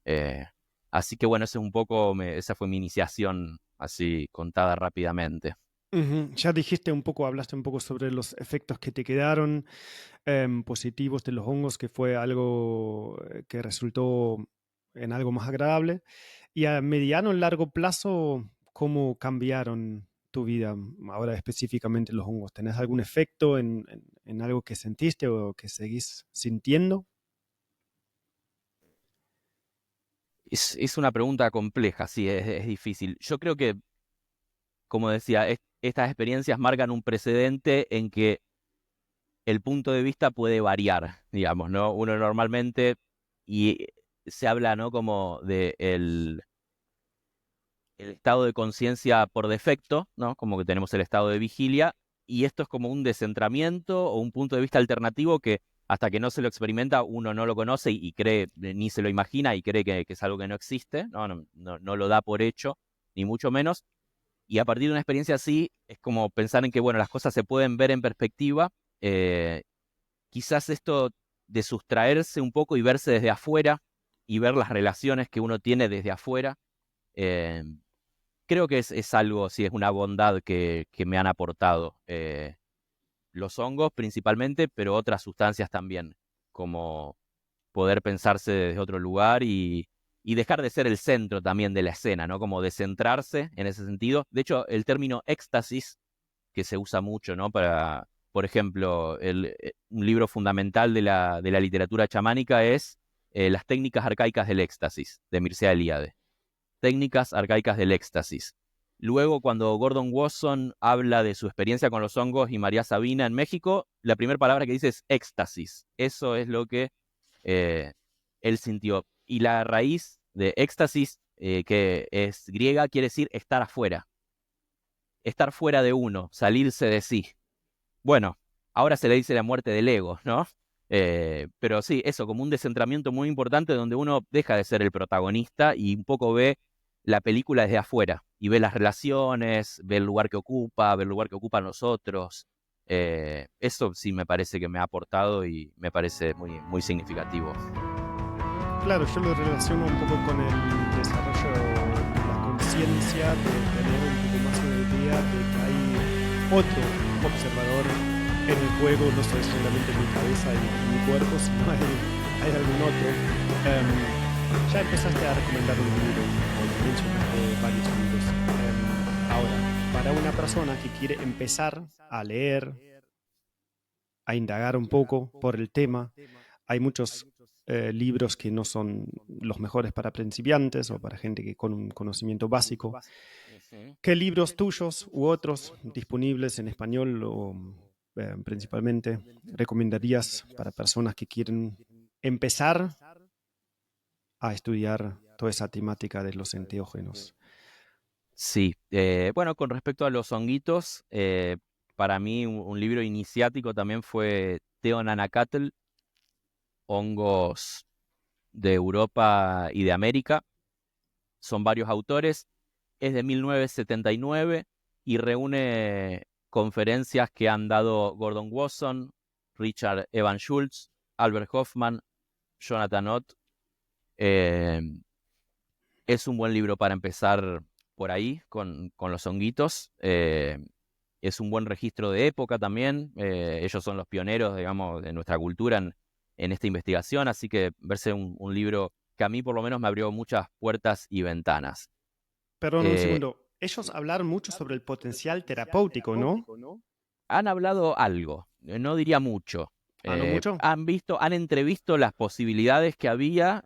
Eh, Así que bueno, ese es un poco, esa fue mi iniciación así contada rápidamente. Ujú. Ya dijiste un poco, hablaste un poco sobre los efectos que te quedaron positivos de los hongos, que fue algo que resultó en algo más agradable. Y a mediano y largo plazo, ¿cómo cambiaron tu vida? Ahora específicamente los hongos. ¿Tenés algún efecto en algo que sentiste o que seguís sintiendo? Es una pregunta compleja, sí, es difícil. Yo creo que, como decía, estas experiencias marcan un precedente en que el punto de vista puede variar, digamos, ¿no? Uno normalmente, y se habla, ¿no? Como de el estado de conciencia por defecto, ¿no? Como que tenemos el estado de vigilia, y esto es como un descentramiento o un punto de vista alternativo que hasta que no se lo experimenta uno no lo conoce y cree, ni se lo imagina y cree que es algo que no existe, no lo da por hecho, ni mucho menos. Y a partir de una experiencia así, es como pensar en que, bueno, las cosas se pueden ver en perspectiva. eh, Quizás esto de sustraerse un poco y verse desde afuera y ver las relaciones que uno tiene desde afuera, eh, creo que es algo, sí, es una bondad que me han aportado los hongos principalmente, pero otras sustancias también, como poder pensarse desde otro lugar y dejar de ser el centro también de la escena, ¿no? Como descentrarse en ese sentido. De hecho, el término éxtasis, que se usa mucho, ¿no? Para, por ejemplo, un libro fundamental de la literatura chamánica es Las técnicas arcaicas del éxtasis, de Mircea Eliade. Técnicas arcaicas del éxtasis. Luego, cuando Gordon Wasson habla de su experiencia con los hongos y María Sabina en México, la primera palabra que dice es éxtasis. Eso es lo que eh, él sintió. Y la raíz de éxtasis, que es griega, quiere decir estar fuera de uno, salirse de sí. Bueno, ahora se le dice la muerte del ego, ¿no? Pero sí, eso, como un descentramiento muy importante donde uno deja de ser el protagonista y un poco ve la película desde afuera y ve las relaciones, ve el lugar que ocupa, ve el lugar que ocupan los otros. Eso sí me parece que me ha aportado y me parece muy, muy significativo. Claro, yo lo relaciono un poco con el desarrollo de la conciencia, de tener un poco más una idea de que hay otro observador en el juego, no soy solamente mi cabeza y mi cuerpo, sino hay algún otro. Ya empezaste a recomendar un libro, o mencionaste varios libros. Ahora, para una persona que quiere empezar a leer, a indagar un poco por el tema, hay muchos libros que no son los mejores para principiantes o para gente que con un conocimiento básico. Ujú. ¿Qué libros tuyos u otros disponibles en español o principalmente recomendarías para personas que quieren empezar a estudiar toda esa temática de los enteógenos? Sí, bueno, con respecto a los honguitos, para mí un libro iniciático también fue Teonanacatl, hongos de Europa y de América. Son varios autores, es de 1979 y reúne conferencias que han dado Gordon Wasson, Richard Evan Schultz, Albert Hoffman, Jonathan Ott. Eh, es un buen libro para empezar por ahí con los honguitos. Es un buen registro de época también. Ellos son los pioneros, digamos, de nuestra cultura en esta investigación, así que verse un libro que a mí por lo menos me abrió muchas puertas y ventanas. Perdón, un Eh, segundo. Ellos hablaron mucho sobre el potencial terapéutico, ¿no? Han hablado algo, no diría mucho. Ah, no mucho. Han entrevisto las posibilidades que había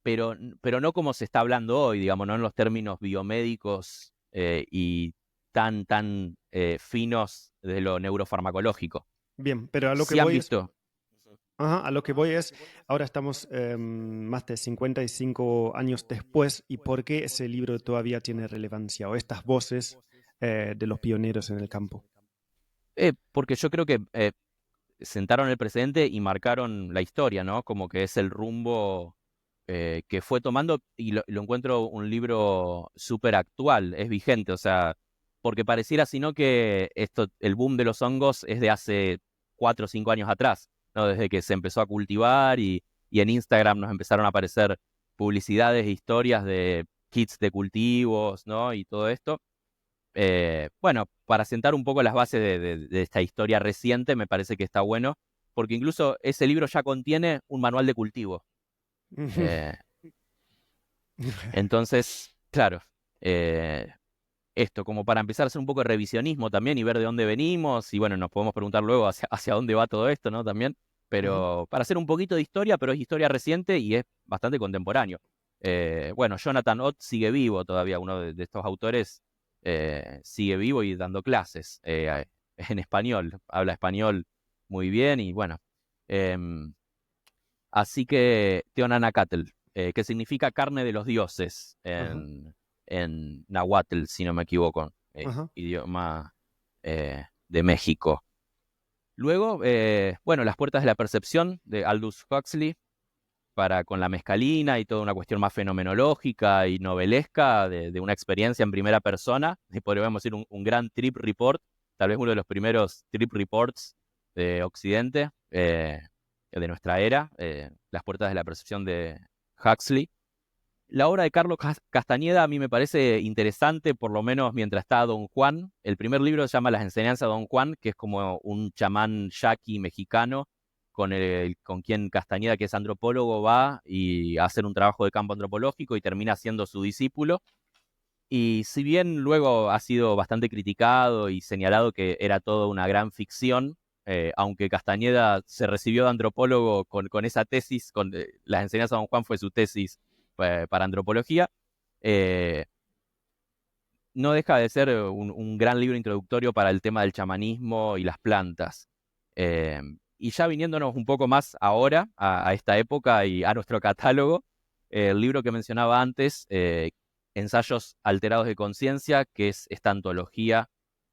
pero, pero no como se está hablando hoy, digamos, no en los términos biomédicos y tan finos de lo neurofarmacológico. Bien, pero a lo que Sí han voy es, visto. ajá, a lo que voy es, ahora estamos más de 55 años después, ¿y por qué ese libro todavía tiene relevancia o estas voces de los pioneros en el campo? Porque yo creo que sentaron el precedente y marcaron la historia, ¿no? Como que es el rumbo que fue tomando y lo encuentro un libro súper actual, es vigente, o sea, porque pareciera sino que el boom de los hongos es de hace 4 o 5 años atrás, ¿no? Desde que se empezó a cultivar y en Instagram nos empezaron a aparecer publicidades e historias de kits de cultivos, ¿no? Y todo esto. Bueno, para sentar un poco las bases de esta historia reciente, me parece que está bueno, porque incluso ese libro ya contiene un manual de cultivo. Eh, entonces, claro, eh, esto como para empezar a hacer un poco de revisionismo también y ver de dónde venimos, y bueno, nos podemos preguntar luego hacia dónde va todo esto, ¿no? También, Ujú. pero para hacer un poquito de historia, pero es historia reciente y es bastante contemporáneo. Bueno, Jonathan Ott sigue vivo todavía, uno de estos autores sigue vivo y dando clases en español, habla español muy bien y bueno. em, Así que Teonanacatl, que significa carne de los dioses Ajá, en Nahuatl, si no me equivoco, ajá. idioma de México. Luego, bueno, Las puertas de la percepción de Aldous Huxley, para con la mescalina y toda una cuestión más fenomenológica y novelesca de una experiencia en primera persona, y podríamos decir un gran trip report, tal vez uno de los primeros trip reports de Occidente, de nuestra era, Las puertas de la percepción de Huxley. La obra de Carlos Castañeda a mí me parece interesante, por lo menos mientras está Don Juan. El primer libro se llama Las enseñanzas de Don Juan, que es como un chamán yaqui mexicano con quien Castañeda, que es antropólogo, va y a hacer un trabajo de campo antropológico y termina siendo su discípulo. Y si bien luego ha sido bastante criticado y señalado que era toda una gran ficción, aunque Castañeda se recibió de antropólogo con esa tesis, las enseñanzas de Don Juan fue su tesis para antropología, eh, no deja de ser un gran libro introductorio para el tema del chamanismo y las plantas. Eh, y ya viniéndonos un poco más ahora, a esta época y a nuestro catálogo, el libro que mencionaba antes, Ensayos alterados de conciencia, que es esta antología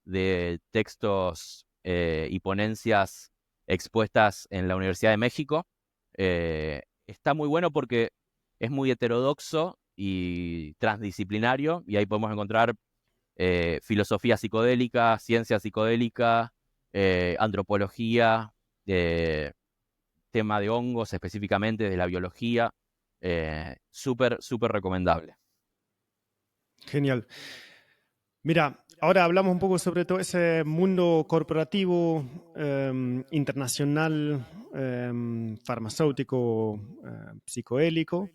de textos y ponencias expuestas en la Universidad de México. Está muy bueno porque es muy heterodoxo y transdisciplinario, y ahí podemos encontrar filosofía psicodélica, ciencia psicodélica, antropología, eh, tema de hongos específicamente, de la biología. Súper, súper recomendable. Genial. Mira, ahora hablamos un poco sobre todo ese mundo corporativo, internacional, farmacéutico, psicodélico.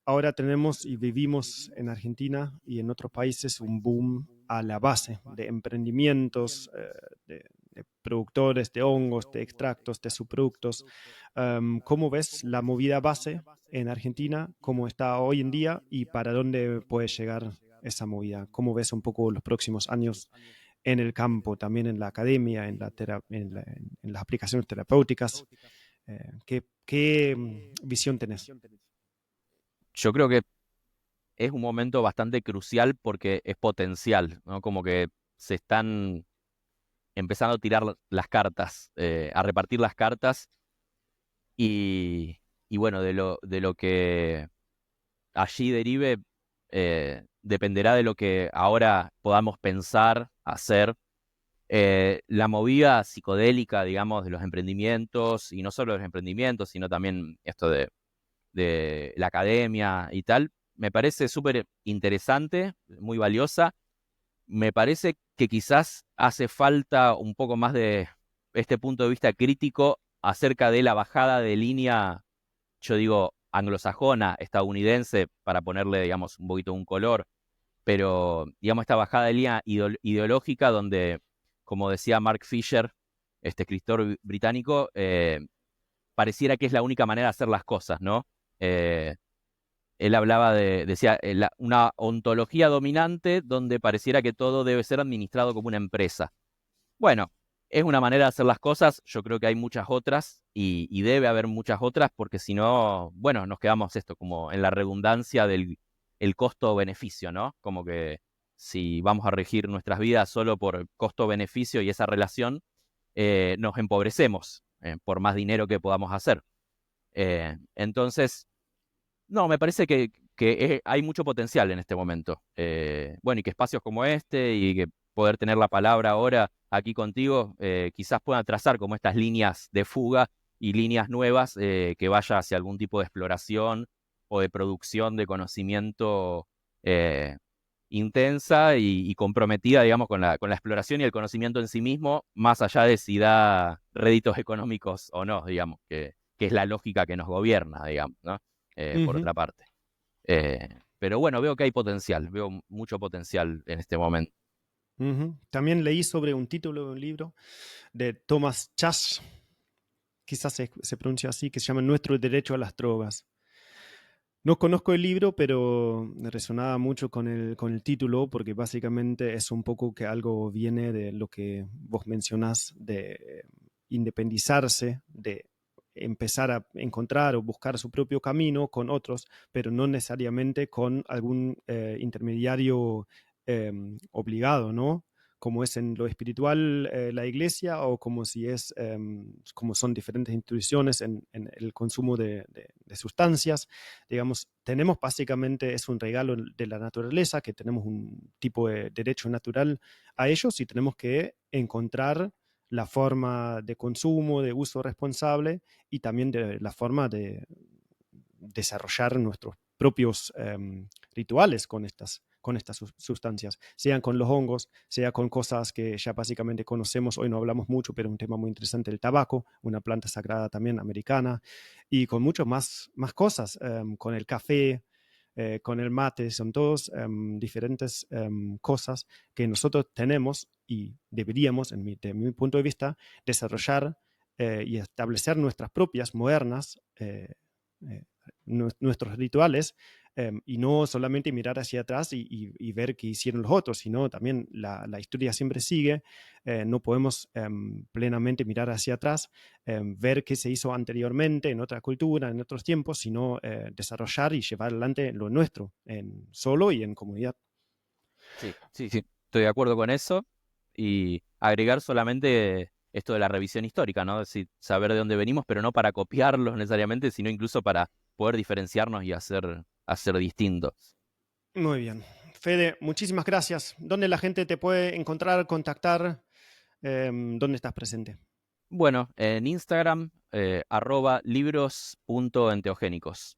Ahora tenemos y vivimos en Argentina y en otros países un boom a la base de emprendimientos, de productores de hongos, de extractos, de subproductos. ¿Cómo ves la movida base en Argentina? ¿Cómo está hoy en día y para dónde puede llegar esa movida? ¿Cómo ves un poco los próximos años en el campo, también en la academia, en las aplicaciones terapéuticas? ¿Qué visión tenés? Yo creo que es un momento bastante crucial porque es potencial, ¿no? Como que se están empezando a tirar las cartas, a repartir las cartas y, y bueno, de lo que allí derive, dependerá de lo que ahora podamos pensar, hacer. La movida psicodélica, digamos, de los emprendimientos, y no solo de los emprendimientos, sino también esto de la academia y tal, me parece súper interesante, muy valiosa. Me parece que quizás hace falta un poco más de este punto de vista crítico acerca de la bajada de línea, yo digo, anglosajona, estadounidense, para ponerle, digamos, un poquito un color, pero, digamos, esta bajada de línea ideológica donde, como decía Mark Fisher, este escritor británico, pareciera que es la única manera de hacer las cosas, ¿no? Eh, Él hablaba decía, una ontología dominante donde pareciera que todo debe ser administrado como una empresa. Bueno, es una manera de hacer las cosas, yo creo que hay muchas otras y debe haber muchas otras porque si no, bueno, nos quedamos esto como en la redundancia del el costo-beneficio, ¿no? Como que si vamos a regir nuestras vidas solo por costo-beneficio y esa relación, nos empobrecemos por más dinero que podamos hacer. Entonces, no, me parece que hay mucho potencial en este momento. Bueno, y que espacios como este y que poder tener la palabra ahora aquí contigo, quizás puedan trazar como estas líneas de fuga y líneas nuevas que vaya hacia algún tipo de exploración o de producción de conocimiento eh, intensa y comprometida, digamos, con la exploración y el conocimiento en sí mismo, más allá de si da réditos económicos o no, digamos, que es la lógica que nos gobierna, digamos, ¿no? Por Ujú, otra parte. Eh, pero bueno, veo que hay potencial, veo mucho potencial en este momento. ujú. También leí sobre un título de un libro de Thomas Chas, quizás se pronuncia así, que se llama Nuestro derecho a las drogas. No conozco el libro, pero me resonaba mucho con el título, porque básicamente es un poco que algo viene de lo que vos mencionás, de independizarse, de empezar a encontrar o buscar su propio camino con otros, pero no necesariamente con algún intermediario obligado, ¿no? Como es en lo espiritual la iglesia o como si es, como son diferentes instituciones en el consumo de sustancias. Digamos, tenemos básicamente, es un regalo de la naturaleza, que tenemos un tipo de derecho natural a ellos y tenemos que encontrar la forma de consumo, de uso responsable y también de la forma de desarrollar nuestros propios rituales con estas sustancias, sean con los hongos, sea con cosas que ya básicamente conocemos, hoy no hablamos mucho, pero un tema muy interesante, el tabaco, una planta sagrada también americana, y con muchas más cosas, con el café, con el mate, son todos diferentes cosas que nosotros tenemos y deberíamos, de mi punto de vista, desarrollar y establecer nuestras propias modernas eh, nuestros rituales y no solamente mirar hacia atrás y ver qué hicieron los otros, sino también la historia siempre sigue, no podemos plenamente mirar hacia atrás, ver qué se hizo anteriormente en otra cultura, en otros tiempos, sino desarrollar y llevar adelante lo nuestro, en solo y en comunidad. Sí, sí, sí, estoy de acuerdo con eso. Y agregar solamente esto de la revisión histórica, ¿no? Es decir, saber de dónde venimos, pero no para copiarlos necesariamente, sino incluso para poder diferenciarnos y hacer distintos. Muy bien. Fede, muchísimas gracias. ¿Dónde la gente te puede encontrar, contactar? ¿Dónde estás presente? Bueno, en Instagram, @libros.enteogénicos.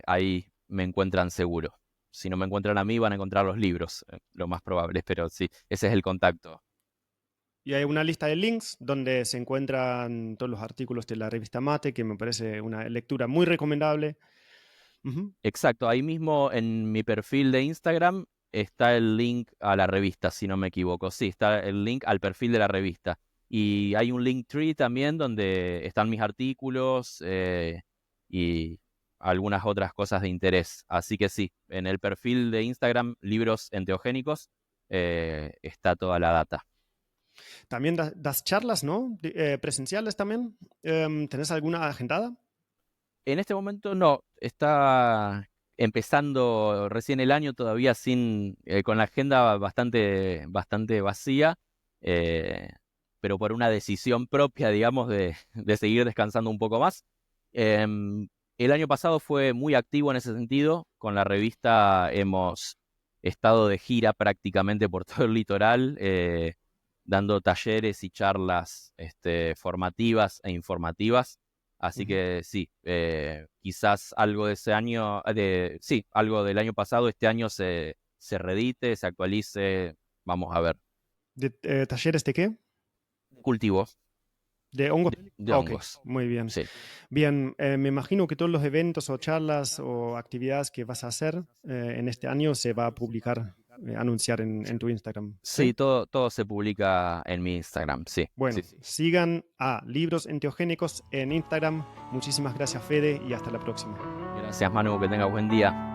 Ahí me encuentran seguro. Si no me encuentran a mí, van a encontrar los libros, lo más probable, pero sí, ese es el contacto. Y hay una lista de links donde se encuentran todos los artículos de la revista Mate, que me parece una lectura muy recomendable. Ujú. Exacto, ahí mismo en mi perfil de Instagram está el link a la revista, si no me equivoco. Sí, está el link al perfil de la revista. Y hay un Linktree también donde están mis artículos y algunas otras cosas de interés. Así que sí, en el perfil de Instagram, Libros Enteogénicos, está toda la data. También das charlas, ¿no? Presenciales también. ¿Tenés alguna agendada? En este momento no, está empezando recién el año todavía con la agenda bastante vacía, eh, pero por una decisión propia, digamos, de seguir descansando un poco más. El año pasado fue muy activo en ese sentido. Con la revista hemos estado de gira prácticamente por todo el litoral, dando talleres y charlas formativas e informativas. Así Ujú. que sí, quizás algo de ese año, sí, algo del año pasado, este año se reedite, se actualice, vamos a ver. ¿Talleres de qué? Cultivos ¿De hongos? de Ok, hongos, muy bien. sí. Bien, me imagino que todos los eventos o charlas o actividades que vas a hacer en este año se va a publicar, anunciar en tu Instagram, ¿sí? Sí, todo se publica en mi Instagram, sí, Bueno, sí, sí. sigan a Libros Enteogénicos en Instagram. Muchísimas gracias, Fede, y hasta la próxima. Gracias, Manu, que tengas buen día.